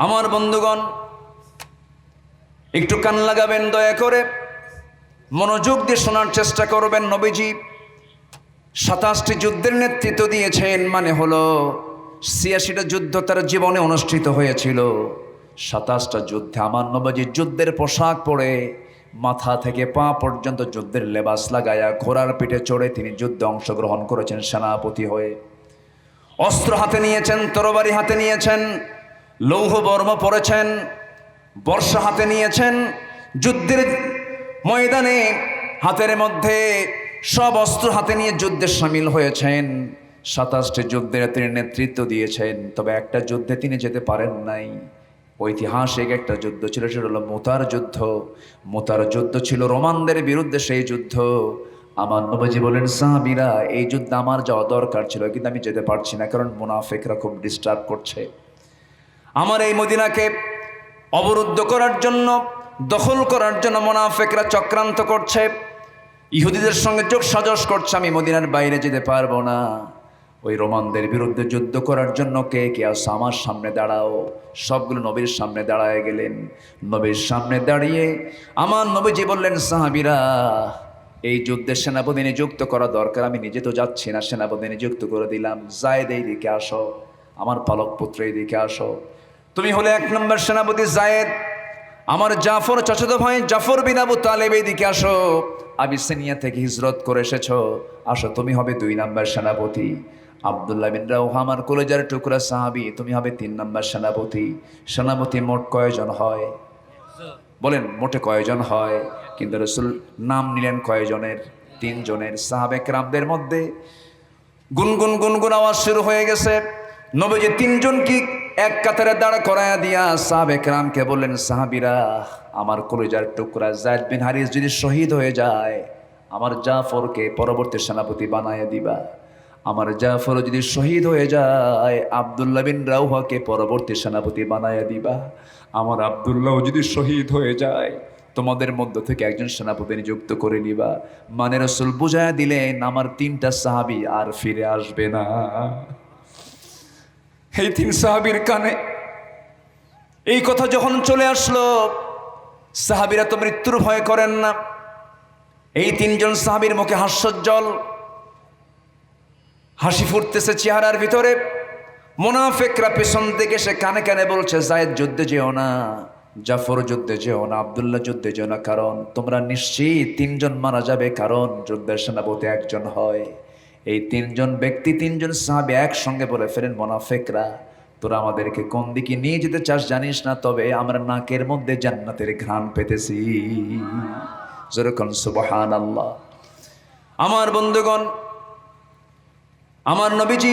আমার বন্ধুগণ, একটু কান লাগাবেন, দয়া করে মনোযোগ দিয়ে শোনার চেষ্টা করবেন। নবীজি 27টি যুদ্ধের নেতৃত্ব দিয়েছেন, মানে হলো 86টা যুদ্ধ তার জীবনে অনুষ্ঠিত হয়েছিল। 27টা যুদ্ধে আমার নবীজি যুদ্ধের পোশাক পরে মাথা থেকে পা পর্যন্ত যুদ্ধের লেবাস লাগায়া ঘোড়ার পিঠে চড়ে তিনি যুদ্ধে অংশগ্রহণ করেছেন সেনাপতি হয়ে। অস্ত্র হাতে নিয়েছেন, তরবারি হাতে নিয়েছেন, লৌহ বর্ম পরেছেন, বর্ষা হাতে নিয়েছেন। যুদ্ধের ময়দানে হাতের মধ্যে সব অস্ত্র হাতে নিয়ে যুদ্ধে সামিল হয়েছেন। 27টি যুদ্ধের তিনি নেতৃত্ব দিয়েছেন, তবে একটা যুদ্ধে তিনি যেতে পারেন নাই। ঐতিহাসিক একটা যুদ্ধ ছিল, সেটা হলো মুতার যুদ্ধ। মুতার যুদ্ধ ছিল রোমানদের বিরুদ্ধে। সেই যুদ্ধ আমার নবীজি বলেন, সাহাবীরা এই যুদ্ধে আমার যাওয়া দরকার ছিল, কিন্তু আমি যেতে পারছি না, কারণ মুনাফিকরা খুব ডিস্টার্ব করছে। আমার এই মদিনাকে অবরুদ্ধ করার জন্য, দখল করার জন্য মুনাফিকরা চক্রান্ত করছে, ইহুদিদের সঙ্গে যোগ সাজস করছে। আমি মদিনার বাইরে যেতে পারবো না। ওই রোমানদের বিরুদ্ধে যুদ্ধ করার জন্য কে কে আসো, আমার সামনে দাঁড়াও। সবগুলো নবীর সামনে দাঁড়ায় গেলেন। নবীর সামনে দাঁড়িয়ে আমার নবীজি বললেন, সাহাবীরা এই যুদ্ধের সেনাপতি নিযুক্ত করা দরকার, আমি নিজে তো যাচ্ছি না, সেনাপতি নিযুক্ত করে দিলাম। জায়েদ এই দিকে আসো, আমার পালক পুত্র এই দিকে আসো। তুমি হলে 1 নম্বর সেনাপতি জায়েদ। আমার জাফর চাচাতো ভাই জাফর বিন আবু তালেব এই দিকে আসো, আবিসিনিয়া থেকে হিজরত করে এসেছো, আসো তুমি হবে 2 নম্বর সেনাপতি। আব্দুল্লাহ বিন রাওহা আমার কলেজার টুকরা সাহাবী, তুমি হবে 3 নম্বর সেনাপতি। সেনাপতি মোট কয়জন হয় বলেন? মোটে কয়জন হয়? কিন্তু রাসূল নাম নিলেন কয়জনের? 3 জনের। সাহাবে কেরামদের মধ্যে গুনগুন গুনগুন আওয়াজ শুরু হয়ে গেছে। নবীজি 3 জনকে এক কাতারে দাঁড় করায়া দিয়া সাহাবে কেরামকে বললেন, সাহাবীরা আমার কলেজার টুকরা যায়েদ বিন হারিস যদি শহীদ হয়ে যায়, আমার জাফরকে পরবর্তী সেনাপতি বানায়া দিবা। আমার জাফর যদি শহীদ হয়ে যায়, আব্দুল্লাহ বিন রাওহাকে পরবর্তী সেনাপতি বানায়া দিবা। আমার আব্দুল্লাহ যদি শহীদ হয়ে যায়, তোমাদের মধ্য থেকে একজন সেনাপতি নিযুক্ত করে নিবা। মানে রাসূল বুঝায়া দিলেন, আমার 3টা সাহাবী আর ফিরে আসবে না। এই 3 সাহাবীর কানে এই কথা যখন চলে আসলো, সাহাবীরা তো মৃত্যুর ভয় করেন না। এই 3 জন সাহাবীর মুখে হাস্যোজ্জ্বল হাসি ফুটতেছে চেহারার ভিতরে। মুনাফিকরা পেছন থেকে সে কানে কানে বলছে, জায়েদ যুদ্ধে যেও না, জাফর যুদ্ধে যেও না, আব্দুল্লাহ যুদ্ধে যেও না, কারণ তোমরা নিশ্চিত 3 জন মারা যাবে, কারণ যুদ্ধের সেনাপতি একজন হয়। এই 3 জন ব্যক্তি, 3 জন সাহাবী একসঙ্গে বলে ফেলেন, মুনাফিকরা তোরা আমাদেরকে কোন দিকে নিয়ে যেতে চাস জানিস না, তবে আমরা নাকের মধ্যে জান্নাতের ঘ্রাণ পেতেছি। যেরকম সুবহানাল্লাহ। আমার বন্ধুগণ, আমার নবীজি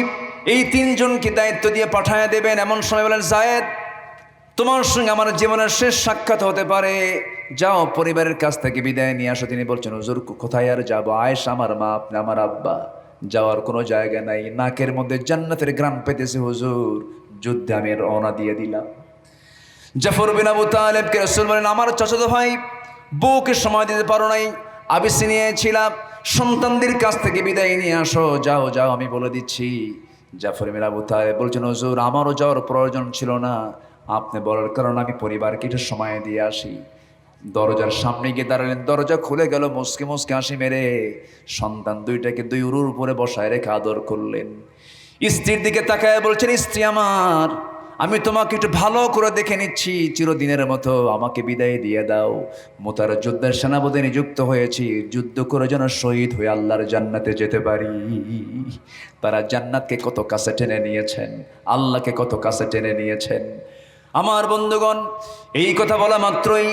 এই 3 জনকে দায়িত্ব দিয়ে পাঠায় দেবেন। এমন সময় বলেন, জায়েদ তোমার সঙ্গে আমার জীবনের শেষ সাক্ষাৎ হতে পারে, যাও পরিবারের কাছ থেকে বিদায় নিয়ে আসো। তিনি বলছেন, হুজুর কোথায় আর যাবো, আয়েশা আমার মা, আপনি আমার আব্বা, যাওয়ার কোনো জায়গা নাই, নাকের মধ্যে জান্নাতের ঘ্রাণ পেতেছে হুজুর, যুদ্ধে আমি রওনা দিয়ে দিলাম। জাফর বিন আবু তালেবকে রাসূল বলেন, আমার চাচাতো ভাই, বউকে সময় দিতে পারো নাই, আবিসিনিয়ায় ছিলাম, সন্তানদের কাছ থেকে বিদায় নিয়ে আসো, যাও যাও, আমি বলে দিচ্ছি। জাফর বিন আবু তালেব বলছেন, হুজুর আমারও যাওয়ার প্রয়োজন ছিল না, আপনি বলার কারণে আমি পরিবারকে একটু সময় দিয়ে আসি। দরজার সামনে গিয়ে দাঁড়ালেন, দরজা খুলে গেল, মুসকে মুসকে হাসি মেরে সন্তান 2টাকে 2 উরুর উপরে বসায় রেখে আদর করলেন। স্ত্রীর দিকে তাকায় বলছেন, স্ত্রী আমার, আমি তোমাকে একটু ভালো করে দেখে নিচ্ছি, চিরদিনের মতো আমাকে বিদায় দিয়ে দাও। মুতার যুদ্ধের সেনাপতি নিযুক্ত হয়েছি, যুদ্ধ করে যেন শহীদ হয়ে আল্লাহর জান্নাতে যেতে পারি। তারা জান্নাতকে কত কাছে টেনে নিয়েছেন, আল্লাহকে কত কাছে টেনে নিয়েছেন। আমার বন্ধুগণ, এই কথা বলা মাত্রই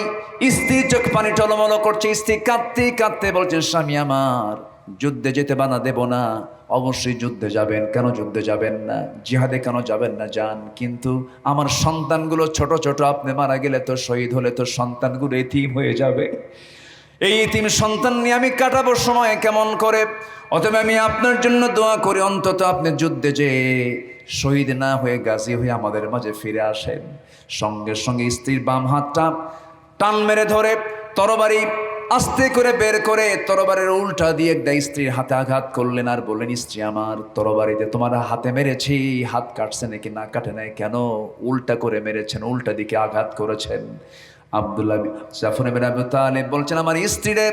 স্ত্রীর চোখ পানি টলমল করছে। স্ত্রী কাঁদতে কাঁদতে বলছেন, স্বামী আমার, যুদ্ধে যেতে বাধা দেব না, অবশ্যই যুদ্ধে যাবেন। কেন যুদ্ধে যাবেন না, জিহাদে কেন যাবেন না, যান, কিন্তু আমার সন্তানগুলো ছোট ছোট, আপনি মারা গেলে তো, শহীদ হলে তো সন্তানগুলো এতিম হয়ে যাবে। এই এতিম সন্তান নিয়ে আমি কাটাবো সময় কেমন করে? অতএব আমি আপনার জন্য দোয়া করি, অন্তত আপনি যুদ্ধে যে শহীদ না হয়ে গাজী হয়ে আমাদের মাঝে ফিরে আসেন। সঙ্গে সঙ্গে স্ত্রীর বাম হাতটা টান মেরে ধরে তরবারি আস্তে করে বের করে তরবারের উল্টা দিয়ে একটা স্ত্রীর হাতে আঘাত করলেন আর বললেন, স্ত্রী আমার, তরবারিতে তোমার হাতে মেরেছি, হাত কাটছে নাকি না কাটে নাই কেন? উল্টা করে মেরেছেন, উল্টা দিকে আঘাত করেছেন। আব্দুল্লাহ জাফর ইবনে আবু তালিব বলছেন, আমার স্ত্রীরে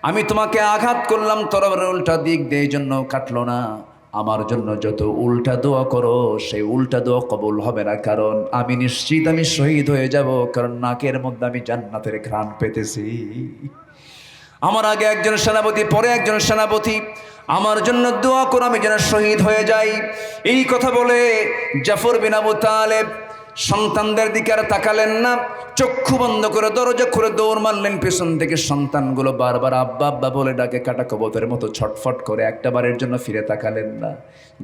আমি তোমাকে আঘাত করলাম তরবারের উল্টা দিক দিয়ে, এই জন্য কাটলো না। আমার জন্য যত উল্টা দোয়া করো সেই উল্টা দোয়া কবুল হবে না, কারণ আমি নিশ্চিত আমি শহীদ হয়ে যাব, কারণ নাকের মধ্যে আমি জান্নাতের ঘ্রাণ পেতেছি। আমার আগে একজন সেনাপতি, পরে একজন সেনাপতি, আমার জন্য দোয়া করো আমি যেন শহীদ হয়ে যাই। এই কথা বলে জাফর বিন আবু তালেব সন্তানদের দিকে আর তাকালেন না, চক্ষু বন্ধ করে দরজা খুলে দৌড় মারলেন পেছন থেকে। সন্তানগুলো বারবার আব্বা আব্বা বলে ডাকে, কাটা কবুতরের মতো ছটফট করে, একটা বারের জন্য ফিরে তাকালেন না।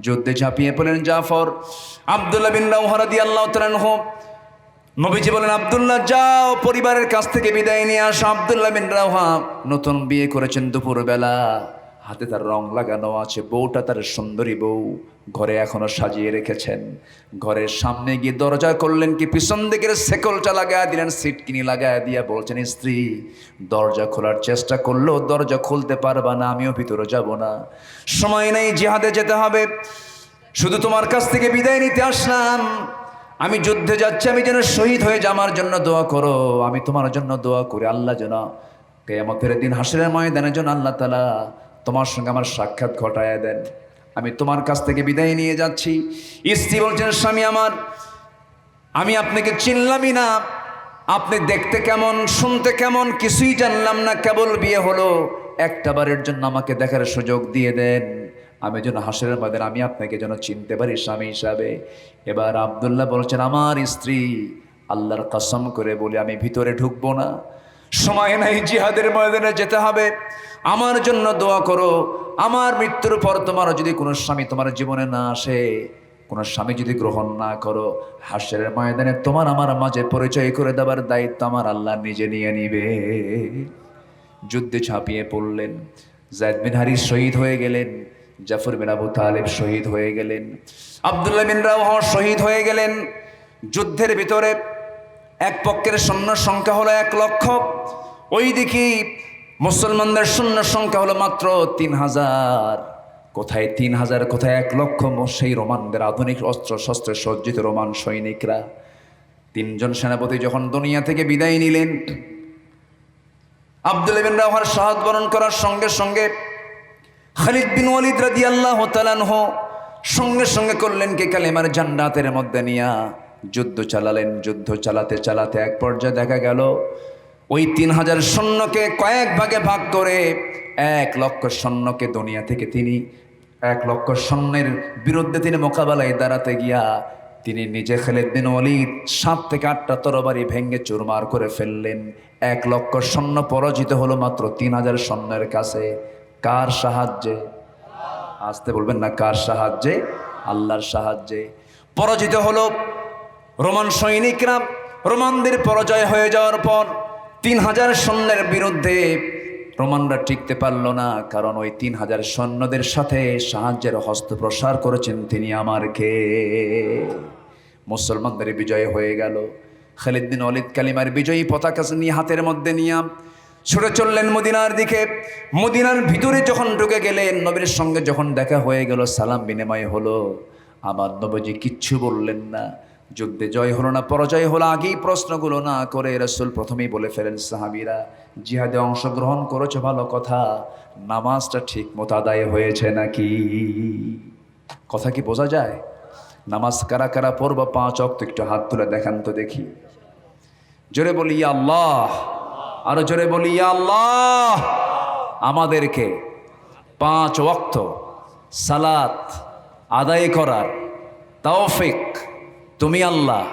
যুদ্ধে ঝাঁপিয়ে পড়লেন জাফর। আব্দুল্লাহ বিন রাওহা রাদিয়াল্লাহু তাআলা আনহু, নবীজি বলেন, আব্দুল্লাহ যাও পরিবারের কাছ থেকে বিদায় নিয়ে আসো। আব্দুল্লাহ বিন রাওহা নতুন বিয়ে করেছেন, দুপুরবেলা, হাতে তার রং লাগানো আছে, বউটা তার সুন্দরী বউ, ঘরে এখনো সাজিয়ে রেখেছেন। ঘরের সামনে গিয়ে দরজা করলেন কি, পিছন দিকের সেকলটা লাগায় দিলেন, সিটকিনি লাগায় দিয়া বলছেন, স্ত্রী দরজা খোলার চেষ্টা করলেও দরজা খুলতে পারবা না, আমিও ভিতরে যাব না, সময় নেই, জিহাদে যেতে হবে, শুধু তোমার কাছ থেকে বিদায় নিতে আসলাম। আমি যুদ্ধে যাচ্ছি, আমি যেন শহীদ হয়ে যাই, আমার জন্য দোয়া করো, আমি তোমার জন্য দোয়া করি, আল্লাহ যেন কিয়ামতের দিন হাসরের ময়দানে যেন আল্লাহ তাআলা তোমার সঙ্গে আমার সাক্ষাৎ ঘটায় দেন। আমি তোমার কাছ থেকে বিদায় নিয়ে যাচ্ছি। স্ত্রী বলছেন, স্বামী আমার, আমি আপনাকে চিনলামই না, আপনি দেখতে কেমন, শুনতে কেমন কিছুই জানলাম না, কেবল বিয়ে হলো, একটা বারের জন্য আমাকে দেখার সুযোগ দিয়ে দেন, আমি যেন হাসরের ময়দানে আমি আপনাকে যেন চিনতে পারি স্বামী হিসাবে। এবার আব্দুল্লাহ বলছেন, আমার স্ত্রী, আল্লাহর কসম করে বলি আমি ভিতরে ঢুকবো না, সময় নাই, জিহাদের ময়দানে যেতে হবে, আমার জন্য দোয়া করো, আমার মৃত্যুর পর তোমার যদি কোনো স্বামী তোমার জীবনে না আসে, কোনো স্বামী যদি গ্রহণ না করো, হাসরের ময়দানে তোমার আমার মাঝে পরিচয় করে দেওয়ার দায়িত্ব আমার আল্লাহ নিজে নিয়ে নিবে। যুদ্ধে ঝাঁপিয়ে পড়লেন, যায়েদ বিন হারিস শহীদ হয়ে গেলেন, জাফর বিন আবু তালেব শহীদ হয়ে গেলেন, আব্দুল্লাহ বিন রাওহা শহীদ হয়ে গেলেন। যুদ্ধের ভিতরে এক পক্ষের সৈন্য সংখ্যা হলো 1 লক্ষ, ওই দিকে মুসলমানদের সৈন্য সংখ্যা হলো মাত্র 3000। কোথায় 3000, কোথায় 1 লক্ষ? সেই রোমানদের আধুনিক অস্ত্র শস্ত্রে সজ্জিত রোমান সৈনিকরা। 3 জন সেনাপতি যখন দুনিয়া থেকে বিদায় নিলেন, আব্দুল্লাহ বিন রাওহার শাহাদাত বরণ করার সঙ্গে সঙ্গে খালিদ বিন ওয়ালিদ রাদিয়াল্লাহু তাআলা আনহু সঙ্গে সঙ্গে করলেন কি, কালেমার জান্নাতের মধ্যে নিয়া যুদ্ধ চালালেন। যুদ্ধ চালাতে চালাতে এক পর্যায়ে দেখা গেল ওই 3000 সৈন্যকে কয়েক ভাগে ভাগ করে 1 লক্ষ সৈন্যকে দুনিয়া থেকে তিনি 1 লক্ষ সৈন্যের বিরুদ্ধে তিনি মোকাবেলায় দাঁড়াতে গিয়া তিনি নিজে খালিদ বিন ওয়ালিদ 7 থেকে 8টা তরবারি ভেঙে চুরমার করে ফেললেন। 1 লক্ষ সৈন্য পরাজিত হলো মাত্র 3000 সৈন্যের কাছে। কার সাহায্যে? আসতে বলবেন না, কার সাহায্যে? আল্লাহর সাহায্যে পরাজিত হলো রোমান সৈনিকরা। রোমানদের পরাজয় হয়ে যাওয়ার পর 3000 সৈন্যের বিরুদ্ধে রোমানরা টিকতে পারল না, কারণ ওই 3000 সৈন্যদের সাথে সাহায্যের হস্ত প্রসার করেছেন তিনি আমার কে। মুসলমানদের বিজয় হয়ে গেল। খালিদ বিন ওয়ালিদ কালিমার বিজয়ী পতাকা নিয়ে হাতের মধ্যে নিয়ে ছুটে চললেন মদিনার দিকে। মদিনার ভিতরে যখন ঢুকে গেলেন, নবীর সঙ্গে যখন দেখা হয়ে গেল, সালাম বিনিময় হলো, আমার নবীজি কিচ্ছু বললেন না। যুদ্ধে জয় হলো না পরাজয় হলো, আগেই প্রশ্নগুলো না করে রাসূল প্রথমেই বলে ফেলেন, সাহাবীরা জিহাদে অংশগ্রহণ করেছো ভালো কথা, নামাজটা ঠিক মতো আদায় হয়েছে নাকি? কথা কি বোঝা যায়? নামাজ কারা কারা পড়বা 5 ওয়াক্ত একটু হাত তুলে দেখান তো দেখি। জোরে বলি ইয়া আল্লাহ, আরো জোরে বলি ইয়া আল্লাহ। আমাদেরকে 5 ওয়াক্ত সালাত আদায় করার তৌফিক তুমি আল্লাহ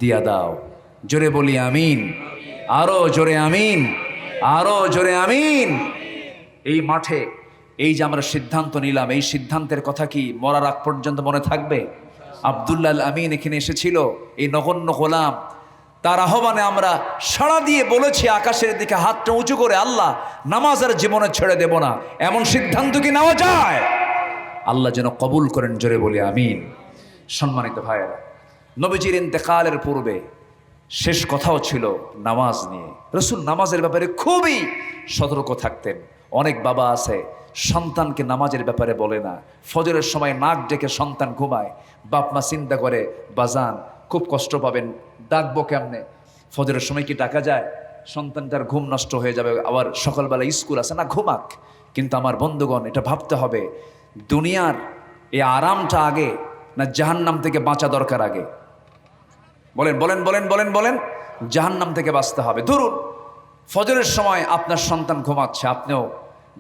দিয়া দাও। জোরে বলি আমিন, আরো জোরে আমিন, আরো জোরে আমিন। এই মাঠে এই যে আমরা সিদ্ধান্ত নিলাম, এই সিদ্ধান্তের কথা কি মরার আগ পর্যন্ত মনে থাকবে? আব্দুল্লাহ আল আমিন এখানে এসেছিল, এই নগণ্য গোলাম, তার আহ্বানে আমরা সাড়া দিয়ে বলেছি আকাশের দিকে হাতটা উঁচু করে, আল্লাহ নামাজ আর জীবনে ছেড়ে দেব না। এমন সিদ্ধান্ত কি নেওয়া যায়? আল্লাহ যেন কবুল করেন, জোরে বলি আমিন। সম্মানিত ভাইয়েরা, নবীজির ইন্তেকালের পূর্বে শেষ কথাও ছিল নামাজ নিয়ে। রসুল নামাজের ব্যাপারে খুবই সতর্ক থাকতেন। অনেক বাবা আছে সন্তানকে নামাজের ব্যাপারে বলে না, ফজরের সময় নাক ডেকে সন্তান ঘুমায়, বাপ মা চিন্তা করে বাজান খুব কষ্ট পাবেন, ডাকবো কেমনে, ফজরের সময় কি ডাকা যায়, সন্তানটার ঘুম নষ্ট হয়ে যাবে, আবার সকালবেলা স্কুল আছে, না ঘুমাক। কিন্তু আমার বন্ধুগণ, এটা ভাবতে হবে দুনিয়ার এই আরামটা আগে না জাহান্নাম থেকে বাঁচা দরকার আগে? বলেন বলেন বলেন বলেন বলেন। জাহান্নাম থেকে বাঁচতে হবে। ধরুন ফজরের সময় আপনার সন্তান ঘুমাচ্ছে, আপনিও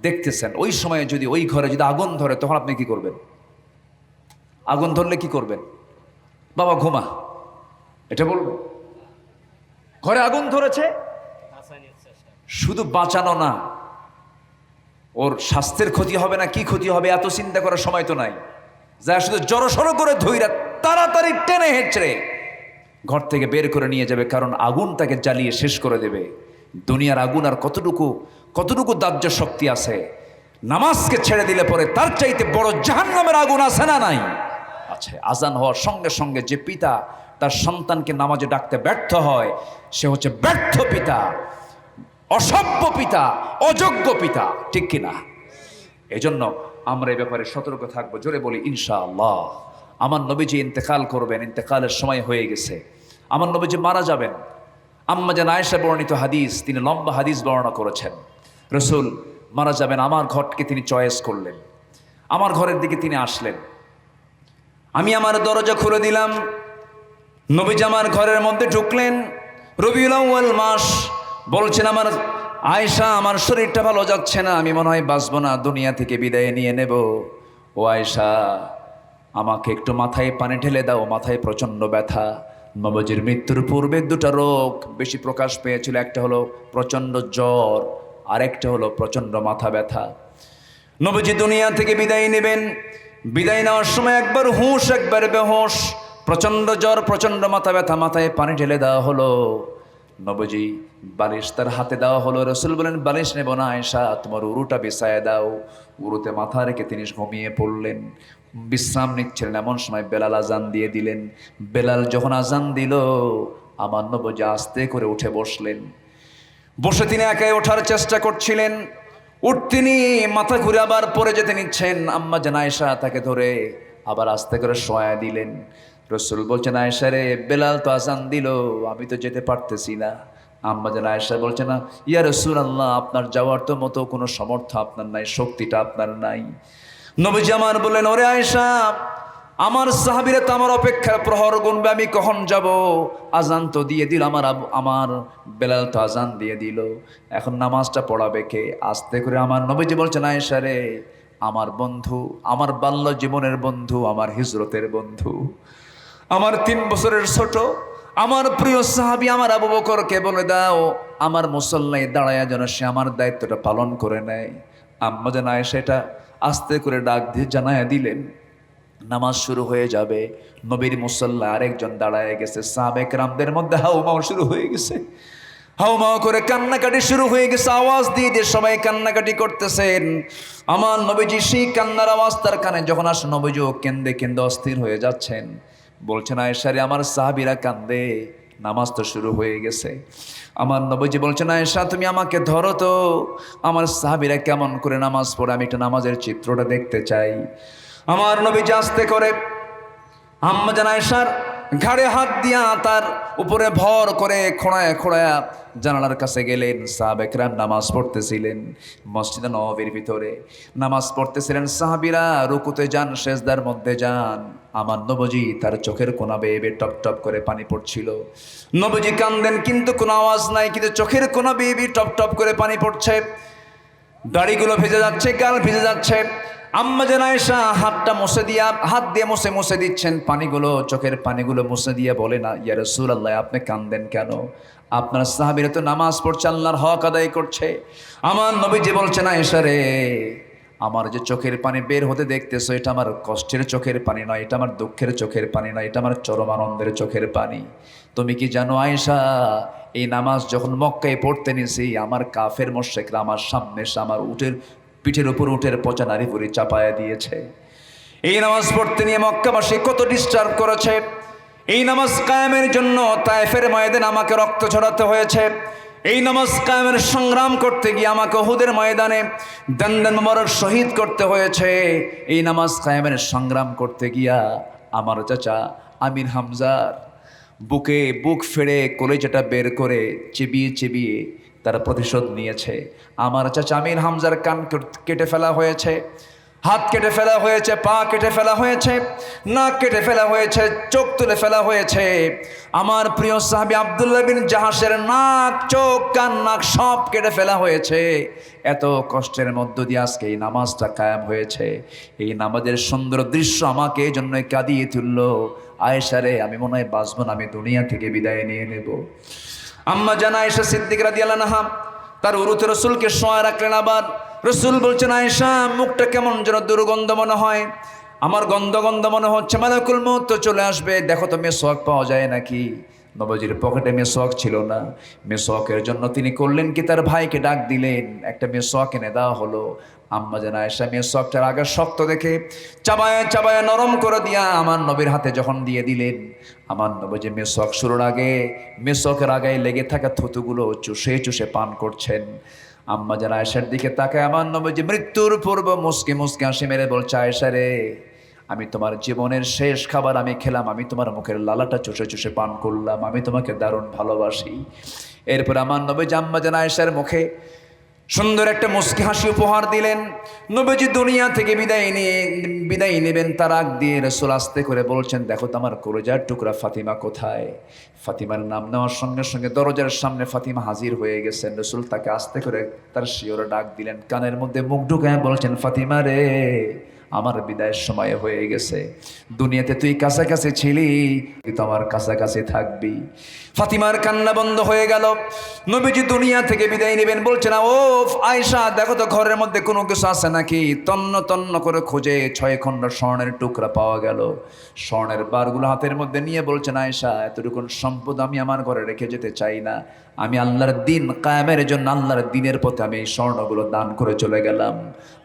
দেখতেছেন, ওই সময়ে যদি ওই ঘরে যদি আগুন ধরে, তখন আপনি কি করবেন? আগুন ধরলে কি করবেন? বাবা ঘুমা, এটা বলবেন? ঘরে আগুন ধরেছে, শুধু বাঁচানো না, ওর স্বাস্থ্যের ক্ষতি হবে না, কি ক্ষতি হবে এত চিন্তা করার সময় তো নাই। যা শুধু জড়সড় করে ধইরা তাড়াতাড়ি টেনে হেঁচড়ে ঘর থেকে বের করে নিয়ে যাবে, কারণ আগুন তাকে জ্বালিয়ে শেষ করে দেবে। দুনিয়ার আগুন আর কতটুকু দাহ্য শক্তি আছে? নামাজকে ছেড়ে দিলে পরে তার চাইতে বড় জাহান্নামের আগুন আছে না নাই? আছে। আজান হওয়ার সঙ্গে সঙ্গে যে পিতা তার সন্তানকে নামাজে ডাকতে ব্যর্থ হয়, সে হচ্ছে ব্যর্থ পিতা, অসভ্য পিতা, অযোগ্য পিতা, ঠিক কিনা? এজন্য আমরা এই ব্যাপারে সতর্ক থাকবো। জোরে বলি ইনশাআল্লাহ। আমার নবীজি ইন্তেকাল করবেন, ইন্তেকালের সময় হয়ে গেছে, আমার নবীজি মারা যাবেন। আম্মা জান আয়েশা বর্ণিত হাদিস, তিনি লম্বা হাদিস বর্ণনা করেছেন। রসুল মারা যাবেন, আমার ঘরকে তিনি চয়েস করলেন, আমার ঘরের দিকে তিনি আসলেন। আমি আমার দরজা খুলে দিলাম, নবীজি আমার ঘরের মধ্যে ঢুকলেন। রবিউল আউয়াল মাস, বলছেন আমার আয়েশা আমার শরীরটা ভালো যাচ্ছে না, আমি মনে হয় বাঁচবো না, দুনিয়া থেকে বিদায় নিয়ে নেব। ও আয়েশা, আমাকে একটু মাথায় পানি ঢেলে দাও, মাথায় প্রচণ্ড ব্যথা। নবীজির মৃত্যুর পূর্বে দুটো রোগ বেশি প্রকাশ পেয়েছিল, একটা হলো প্রচণ্ড জ্বর, আরেকটা হলো প্রচণ্ড মাথা ব্যথা। নবীজি দুনিয়া থেকে বিদায় নেবেন, বিদায় নেওয়ার সময় একবার হুঁশ একবার বেহুশ, প্রচণ্ড জ্বর, প্রচণ্ড মাথা ব্যথা, মাথায় পানি ঢেলে দেওয়া হলো। নবীজি বালিশ তার হাতে দেওয়া হলো। রসুল বলেন বালিশ নেব না আয়েশা, তোমার উরুটা বিছায় দাও। উরুতে মাথা রেখে তিনি ঘুমিয়ে পড়লেন, বিশ্রাম নিচ্ছিলেন। এমন সময় বেলাল আজান দিয়ে দিলেন। বেলাল যখন আজান দিল, আমার নবীজি আস্তে করে উঠে বসলেন। বসে তিনি একাই ওঠার চেষ্টা করছিলেন, তিনি মাথা ঘুরে আবার পড়ে যেতে নিচ্ছেন। আম্মা জান আয়েশা তাকে ধরে আবার আস্তে করে শোয়া দিলেন। রসুল বলছেন আয়েশা রে, বেলাল তো আজান দিল, আমি তো যেতে পারতেছি না। আম্মা জান আয়েশা বলছে না, ইয়া রাসূলুল্লাহ, আপনার যাওয়ার তো মতো কোনো সামর্থ্য আপনার নাই, শক্তিটা আপনার নাই। নবীজি আমার বললেন, ওরে আয়েশা, আমার সাহাবীরা তো আমার অপেক্ষার প্রহর গুনবে, আমি কখন যাব? আজান তো দিয়ে দিল আমার বেলাল তো আজান দিয়ে দিল, এখন নামাজটা পড়াবে কে? আস্তে করে আমার নবীজি বলছেন আয়েশা রে, আমার বন্ধু, আমার বাল্য জীবনের বন্ধু, আমার হিজরতের বন্ধু, আমার 3 বছরের ছোট, আমার প্রিয় সাহাবী আমার আবু বকরকে বলে দাও, আমার মুসল্লায় দাঁড়ায়া যেন সে আমার দায়িত্বটা পালন করে নেয়। আম্মা জান আয়েশা এটা আস্তে করে ডাক দিয়ে জানায়া দিলেন। নামাজ শুরু হয়ে যাবে, নবীর মুসল্লা আরেকজন দাঁড়ায় গেছে। সাহাবে কেরামদের মধ্যে হাউমাউ শুরু হয়ে গেছে, হাউমাউ করে কান্নাকাটি শুরু হয়ে গেছে। আওয়াজ দিয়ে দিয়ে সবাই কান্নাকাটি করতেছেন। আমার নবীজি সেই কান্নার আওয়াজ তার কানে যখন আসে, নবীজিও কেন্দে কেন্দে অস্থির হয়ে যাচ্ছেন। বলছেন আয়েশা রে, আমার সাহাবীরা কান্দে, নামাজ তো শুরু হয়ে গেছে। আমার নবীজি বলছেন আয়েশা, তুমি আমাকে ধরো তো, আমার সাহাবীরা কেমন করে নামাজ পড়ে, আমি একটা নামাজের চিত্রটা দেখতে চাই। আমার নবীজি আস্তে করে আম্মা জান আয়েশার ঘাড়ে হাত দিয়া তার উপরে ভর করে খোঁড়ায় খোঁড়ায় জানালার কাছে গেলেন। সাহাবে কেরাম নামাজ পড়তেছিলেন, মসজিদে নববীর ভিতরে নামাজ পড়তেছিলেন। সাহাবীরা রুকুতে যান, সেজদার মধ্যে যান। আমার নবীজি তার চোখের কোনা বেয়ে বেয়ে টপ টপ করে পানি পড়ছিল। নবীজি কান্দেন কিন্তু কোনো আওয়াজ নাই, কিন্তু চোখের কোনা বেয়ে বেয়ে টপ টপ করে পানি পড়ছে, দাড়িগুলো ভিজে যাচ্ছে, গাল ভিজে যাচ্ছে। আম্মা জান আয়েশা হাত দিয়ে মুছে দিচ্ছেন পানিগুলো, চোখের পানিগুলো মুছে দিয়ে বলে না, ইয়া রাসূলুল্লাহ, আপনি কান্দেন কেন? আপনার সাহাবীরা তো নামাজ পড়ছে, আল্লাহর হক আদায় করছে। আমার নবীজি বলছেন আয়েশা রে, আমার যে চোখের পানি বের হতে দেখতেছো, এটা আমার কষ্টের চোখের পানি নয়, এটা আমার দুঃখের চোখের পানি নয়, এটা আমার চরম আনন্দের চোখের পানি। তুমি কি জানো আয়েশা, এই নামাজ যখন মক্কায় পড়তে নিছি, আমার কাফের মুশরিকরা আমার সামনে এসে আমার পিঠের উপর উটের পচা নারী ভুঁড়ি চাপায়া দিয়েছে। এই নামাজ পড়তে নিয়ে মক্কাবাসী কত ডিস্টার্ব করেছে। এই নামাজ কায়েমের জন্য তায়েফের ময়দানে আমাকে রক্ত ঝরাতে হয়েছে। এই নামাজ কায়েমের সংগ্রাম করতে গিয়ে আমাকে উহুদের ময়দানে দন্দন মোবারক শহীদ করতে হয়েছে। এই নামাজ কায়েমের সংগ্রাম করতে গিয়া আমার চাচা আমির হামজার বুকে বুক ফেড়ে কলেজাটা বের করে চিবিয়ে চিবিয়ে তারা প্রতিশোধ নিয়েছে। আমার চাচা আমির হামজার কান কেটে ফেলা হয়েছে, হাত কেটে ফেলা হয়েছে, পা কেটে ফেলা হয়েছে, নাক কেটে ফেলা হয়েছে, চোখ তুলে ফেলা হয়েছে। আমার প্রিয় সাহাবী আব্দুল্লাহ বিন জাহাসের নাক, চোখ, কান, নাক সব কেটে ফেলা হয়েছে। এত কষ্টের মধ্য দিয়ে আজকে এই নামাজটা কায়েম হয়েছে। এই নামাজের সুন্দর দৃশ্য আমাকে এই জন্যই কাঁদিয়ে তুলল। আয়েশা রে, আমি মনে হয় বাঁচব না, আমি দুনিয়া থেকে বিদায় নিয়ে নেব। আম্মা জান আয়েশা সিদ্দিক রাদিয়াল্লাহু আনহা তার উরুতে রসুলকে শোয়া রাখলেন। আবার রসুল বলছেন, আয়েশা মুখটা কেমন যেন দুর্গন্ধ মনে হয়, আমার গন্ধ গন্ধ মনে হচ্ছে, মালাকুল মউত তো চলে আসবে, দেখো তো মেসওয়াক পাওয়া যায় নাকি। নবীজির পকেটে মেসওয়াক ছিল না। মেসওয়াকের জন্য তিনি করলেন কি, তার ভাইকে ডাক দিলেন, একটা মেসওয়াক এনে দেওয়া হলো। আম্মা জান আয়েশা মেসওয়াকটার আগে শক্ত দেখে চাবায় চাবায় নরম করে দিয়া আমার নবীর হাতে যখন দিয়ে দিলেন, আমার নবী মেসওয়াক শুরুর আগে মেসওয়াকের আগায় লেগে থাকা থুতুগুলো চুষে চুষে পান করছেন। আম্মা জান আয়েশার দিকে তাকায় আমার নবী মৃত্যুর পূর্ব মুসকে মুসকে হাসি মেরে বলছে, আয়েশা রে, আমি তোমার জীবনের শেষ খাবার আমি খেলাম, আমি তোমার মুখের লালাটা চুষে চুষে পান করলাম, আমি তোমাকে দারুণ ভালোবাসি। এরপর আমার নবী আম্মা জান আয়েশার মুখে সুন্দর একটা মুস্কি হাসি উপহার দিলেন। নবীজি দুনিয়া থেকে বিদায় নেবেন তার আগ দিয়ে রাসূল আস্তে করে বলছেন, দেখো তো আমার কলিজার টুকরা ফাতিমা কোথায়। ফাতিমার নাম নেওয়ার সঙ্গে সঙ্গে দরজার সামনে ফাতিমা হাজির হয়ে গেছেন। রাসূল তাকে আস্তে করে তার শিয়রে ডাক দিলেন, কানের মধ্যে মুখ ঢুকায় বলছেন, ফাতিমা রে, আমার বিদায়ের সময় হয়ে গেছে। দুনিয়াতে তুই কাছাকাছি ছিলি, তুই তো আমার কাছাকাছি থাকবি। ফাতিমার কান্না বন্ধ হয়ে গেল। নবীজি দুনিয়া থেকে বিদায় নেবেন, বলছে না, ও আয়েশা দেখো তো ঘরের মধ্যে কোনো কিছু আছে নাকি। তন্ন তন্ন করে খোঁজে 6 খণ্ড স্বর্ণের টুকরা পাওয়া গেল। স্বর্ণের বারগুলো হাতের মধ্যে নিয়ে বলছেন, আয়েশা এতটুকু সম্পদ আমি আমার ঘরে রেখে যেতে চাই না, আমি আল্লাহর দিন কায়েমের জন্য, আল্লাহর দিনের পথে আমি এই স্বর্ণগুলো দান করে চলে গেলাম।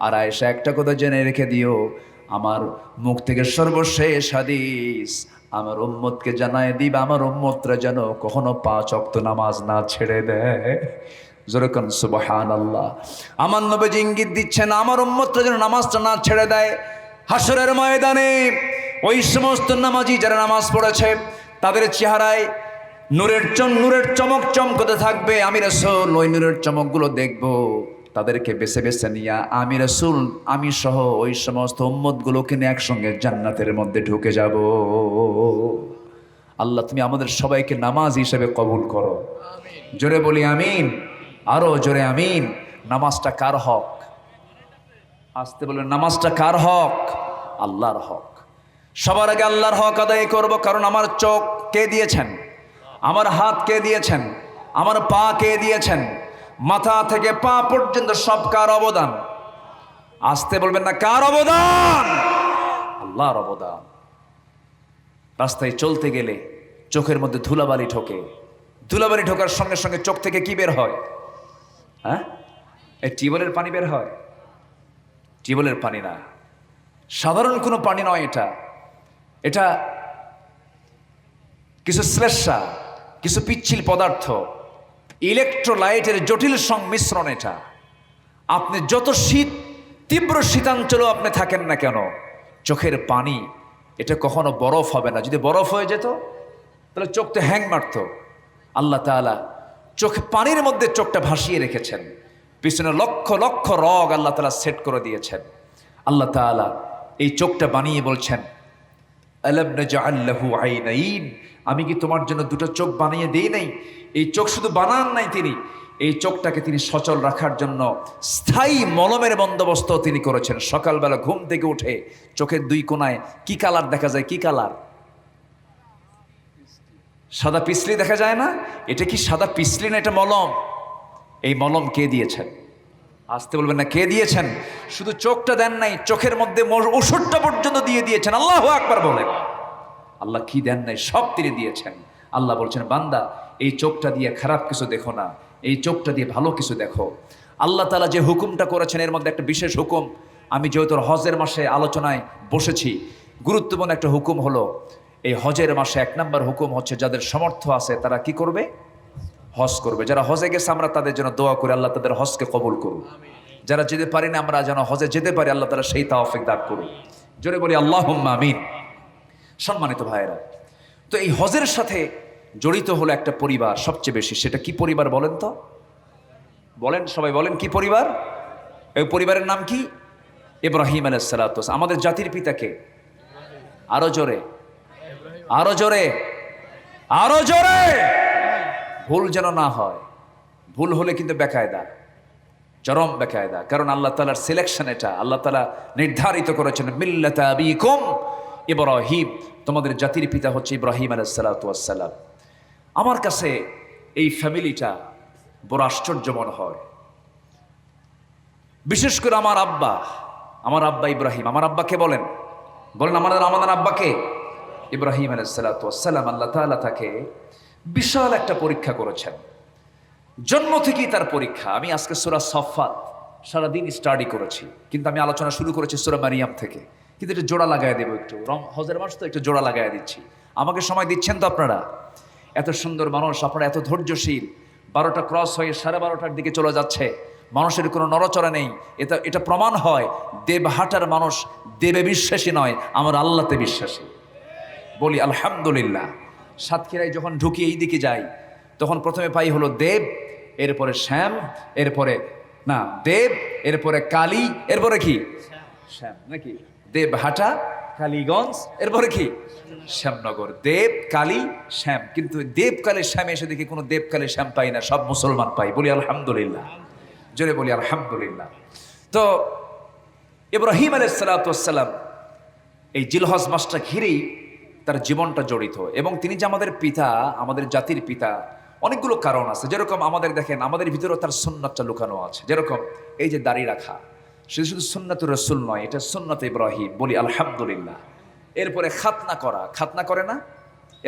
আর আয়েশা একটা কথা জেনে রেখে দিও, আমার মুখ থেকে সর্বশেষ হাদিস আমার উম্মতকে জানায় দিবা, আমার উম্মতরা যেন কখনো 5 ওয়াক্ত নামাজ না ছেড়ে দেয়। যেরকম সুবহানাল্লাহ। আমার নবী ইঙ্গিত দিচ্ছেন আমার উম্মতরা যেন নামাজটা না ছেড়ে দেয়। হাসরের ময়দানে ওই সমস্ত নামাজি যারা নামাজ পড়েছে তাদের চেহারায় নূরের চমক চমকতে থাকবে। আমি রাসূল ওই নূরের চমকগুলো দেখব, তাদেরকে বেছে বেছে নিয়ে আমি রাসূল আমি সহ ওই সমস্ত উম্মতগুলোকে নিয়ে একসঙ্গে জান্নাতের মধ্যে ঢুকে যাব। আল্লাহ তুমি আমাদের সবাইকে নামাজ হিসেবে কবুল করো। জোরে বলি আমিন, আরো জোরে আমিন। নামাজটা কার হক? আসতে বলেন, নামাজটা কার হক? আল্লাহর হক। সবার আগে আল্লাহর হক আদায় করব, কারণ আমার চোখ কে দিয়েছেন, আমার হাত কে দিয়েছেন, আমার পা কে দিয়েছেন, মাথা থেকে পা পর্যন্ত সব কার অবদান? আসতে বলবেন না, কার অবদান? আল্লাহর অবদান। রাস্তায় চলতে গেলে চোখের মধ্যে ধুলাবালি ঢোকে, ধুলাবালি ঢোকার সঙ্গে সঙ্গে চোখ থেকে কি বের হয়? হ্যাঁ, এই টিউবওয়েলের পানি বের হয়? টিউবওয়েলের পানি না, সাধারণ কোনো পানি নয়। এটা কিছু শ্লেষ্মা, কিছু পিচ্ছিল পদার্থ, ইলেকট্রোলাইটের জটিল সংমিশ্রণ। এটা আপনি যত তীব্র শীতাঞ্চলও আপনি থাকেন না কেন, চোখের পানি এটা কখনো বরফ হবে না। যদি বরফ হয়ে যেত তাহলে চোখ তো হ্যাং মারত। আল্লাহ তাআলা চোখে পানির মধ্যে চোখটা ভাসিয়ে রেখেছেন, পিছনে লক্ষ লক্ষ রগ আল্লাহ তাআলা সেট করে দিয়েছেন। আল্লাহ তাআলা এই চোখটা বানিয়ে বলছেন, আলাম নাজআল লাহু আইনাইন, আমি কি তোমার জন্য 2টা চোখ বানিয়ে দেই নাই? এই চোখ শুধু বানান নাই তিনি, এই চোখটাকে তিনি সচল রাখার জন্য স্থায়ী মলমের বন্দোবস্ত তিনি করেছেন। সকালবেলা ঘুম থেকে উঠে চোখের 2 কোণায় কি কালার দেখা যায়? কি কালার? সাদা পিছলি দেখা যায় না? এটা কি সাদা পিছলি না, এটা মলম। এই মলম কে দিয়েছেন? আসতে বলবেন না, কে দিয়েছেন? শুধু চোখটা দেন নাই, চোখের মধ্যে ওষুধটা পর্যন্ত দিয়ে দিয়েছেন। আল্লাহু আকবার বলেন। আল্লাহ কি দেন নাই, সব তিনি দিয়েছেন। আল্লাহ বলছেন, বান্দা এই চোখটা দিয়ে খারাপ কিছু দেখো না, এই চোখটা দিয়ে ভালো কিছু দেখো। আল্লাহ তাআলা যে হুকুমটা করেছেন এর মধ্যে একটা বিশেষ হুকুম, আমি যেহেতু হজের মাসে আলোচনায় বসেছি, গুরুত্বপূর্ণ একটা হুকুম হলো এই হজের মাসে 1 নম্বর হুকুম হচ্ছে যাদের সামর্থ্য আছে তারা কি করবে? হজ করবে। যারা হজে গেছে আমরা তাদের জন্য দোয়া করি আল্লাহ তাদের হজকে কবুল করুন। যারা যেতে পারি না আমরা যেন হজে যেতে পারি, আল্লাহ তাআলা সেই তৌফিক দান করুন। জোরে বলি আল্লাহুম্মা আমিন। সম্মানিত ভাইয়েরা, তো এই হজের সাথে জড়িত হলো একটা পরিবার সবচেয়ে বেশি। সেটা কি পরিবার বলেন তো? বলেন, সবাই বলেন, কি পরিবার? এই পরিবারের নাম কি? ইব্রাহিম আলাইহিস সালাতু ওয়াস। আমাদের জাতির পিতাকে আরো জোরে, আরো জোরে, আরো জোরে। ভুল যেন না হয়, ভুল হলে কিন্তু বেকায়দা, চরম বেকায়দা। কারণ আল্লাহ তাআলার সিলেকশন এটা, আল্লাহ তাআলা নির্ধারিত করেছেন মিল্লাতা আবিকুম ইব্রাহিম, তোমাদের জাতির পিতা হচ্ছে ইব্রাহিম আলাইহিস সালাতু ওয়াস সালাম। আমার কাছে এই ফ্যামিলিটা বড় আশ্চর্য মনে হয়, বিশেষ করে আমার আব্বা ইব্রাহিম। আমার আব্বাকে বলেন, বলেন আমাদের আব্বাকে, ইব্রাহিম আলাইহিস সালাতু ওয়াস সালাম। আল্লাহ তাআলা তাকে বিশাল একটা পরীক্ষা করেছেন, জন্ম থেকেই তার পরীক্ষা। আমি আজকে সূরা সফফাত সারাদিন স্টাডি করেছি, কিন্তু আমি আলোচনা শুরু করেছি সূরা মারিয়াম থেকে। কিন্তু এটা জোড়া লাগাই দেবো, একটু হজের মাস তো একটু জোড়া লাগাই দিচ্ছি। আমাকে সময় দিচ্ছেন তো আপনারা? এত সুন্দর মানুষ, আপনারা এত ধৈর্যশীল। 12টা ক্রস হয়ে 12:30টার দিকে চলে যাচ্ছে, মানুষের কোনো নড়চড়া নেই। এটা প্রমাণ হয় দেবহাটার মানুষ দেবে বিশ্বাসী নয়, আমার আল্লাহতে বিশ্বাসী। বলি আলহামদুলিল্লাহ। সাতক্ষীরায় যখন ঢুকি এই দিকে যাই, তখন প্রথমে পাই হলো দেব, এরপরে শ্যাম, এরপরে না দেব, এরপরে কালী, এরপরে কি শ্যাম নাকি? দেবহাটা, কালীগঞ্জ, এরপরে কি শ্যামনগর। দেব, কালী, শ্যাম। কিন্তু দেব, কালী, শ্যাম এসে দেখি কোনো দেব, কালী, শ্যাম পাই না, সব মুসলমান পাই। বলি আলহামদুলিল্লাহ, জোরে বলি আলহামদুলিল্লাহ। তো ইব্রাহিম আলাইহিস সালাতু ওয়াস সালাম এই জিলহজ মাসটা ঘিরেই তার জীবনটা জড়িত। এবং তিনি যে আমাদের পিতা, আমাদের জাতির পিতা, অনেকগুলো কারণ আছে। যেরকম আমাদের দেখেন, আমাদের ভিতরেও তার সুন্নাতটা লুকানো আছে। যেরকম এই যে দাড়ি রাখা, সে শুধু সুন্নাতুর রাসূল নয়, এটা সুন্নাত ইব্রাহিম। বলি আলহামদুলিল্লাহ। এরপরে খাতনা করা, খাতনা করে না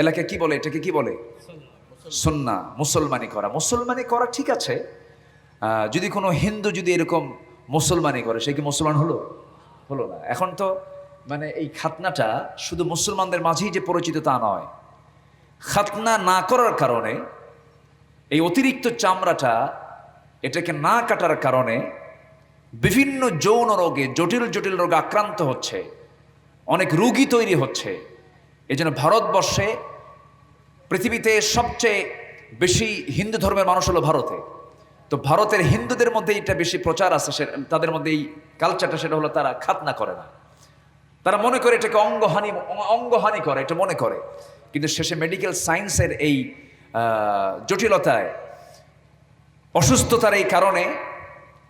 এলাকায় কি বলে, এটাকে কি বলে? সুন্নাহ। মুসলমানি করা, মুসলমানি করা ঠিক আছে। যদি কোনো হিন্দু যদি এরকম মুসলমানি করে, সে কি মুসলমান হলো না? এখন তো মানে এই খাতনাটা শুধু মুসলমানদের মাঝেই যে পরিচিত তা নয়। খাতনা না করার কারণে এই অতিরিক্ত চামড়াটা, এটাকে না কাটার কারণে বিভিন্ন যৌন রোগে, জটিল জটিল রোগে আক্রান্ত হচ্ছে, অনেক রোগী তৈরি হচ্ছে। এই জন্য ভারতবর্ষে পৃথিবীতে সবচেয়ে বেশি হিন্দু ধর্মের মানুষ হলো ভারতে। তো ভারতের হিন্দুদের মধ্যে এটা বেশি প্রচার আছে, তাদের মধ্যে এই কালচারটা, সেটা হলো তারা খাতনা করে না। তারা মনে করে এটাকে অঙ্গহানি করে, এটা মনে করে। কিন্তু শেষে মেডিকেল সায়েন্সের এই জটিলতায়, অসুস্থতার এই কারণে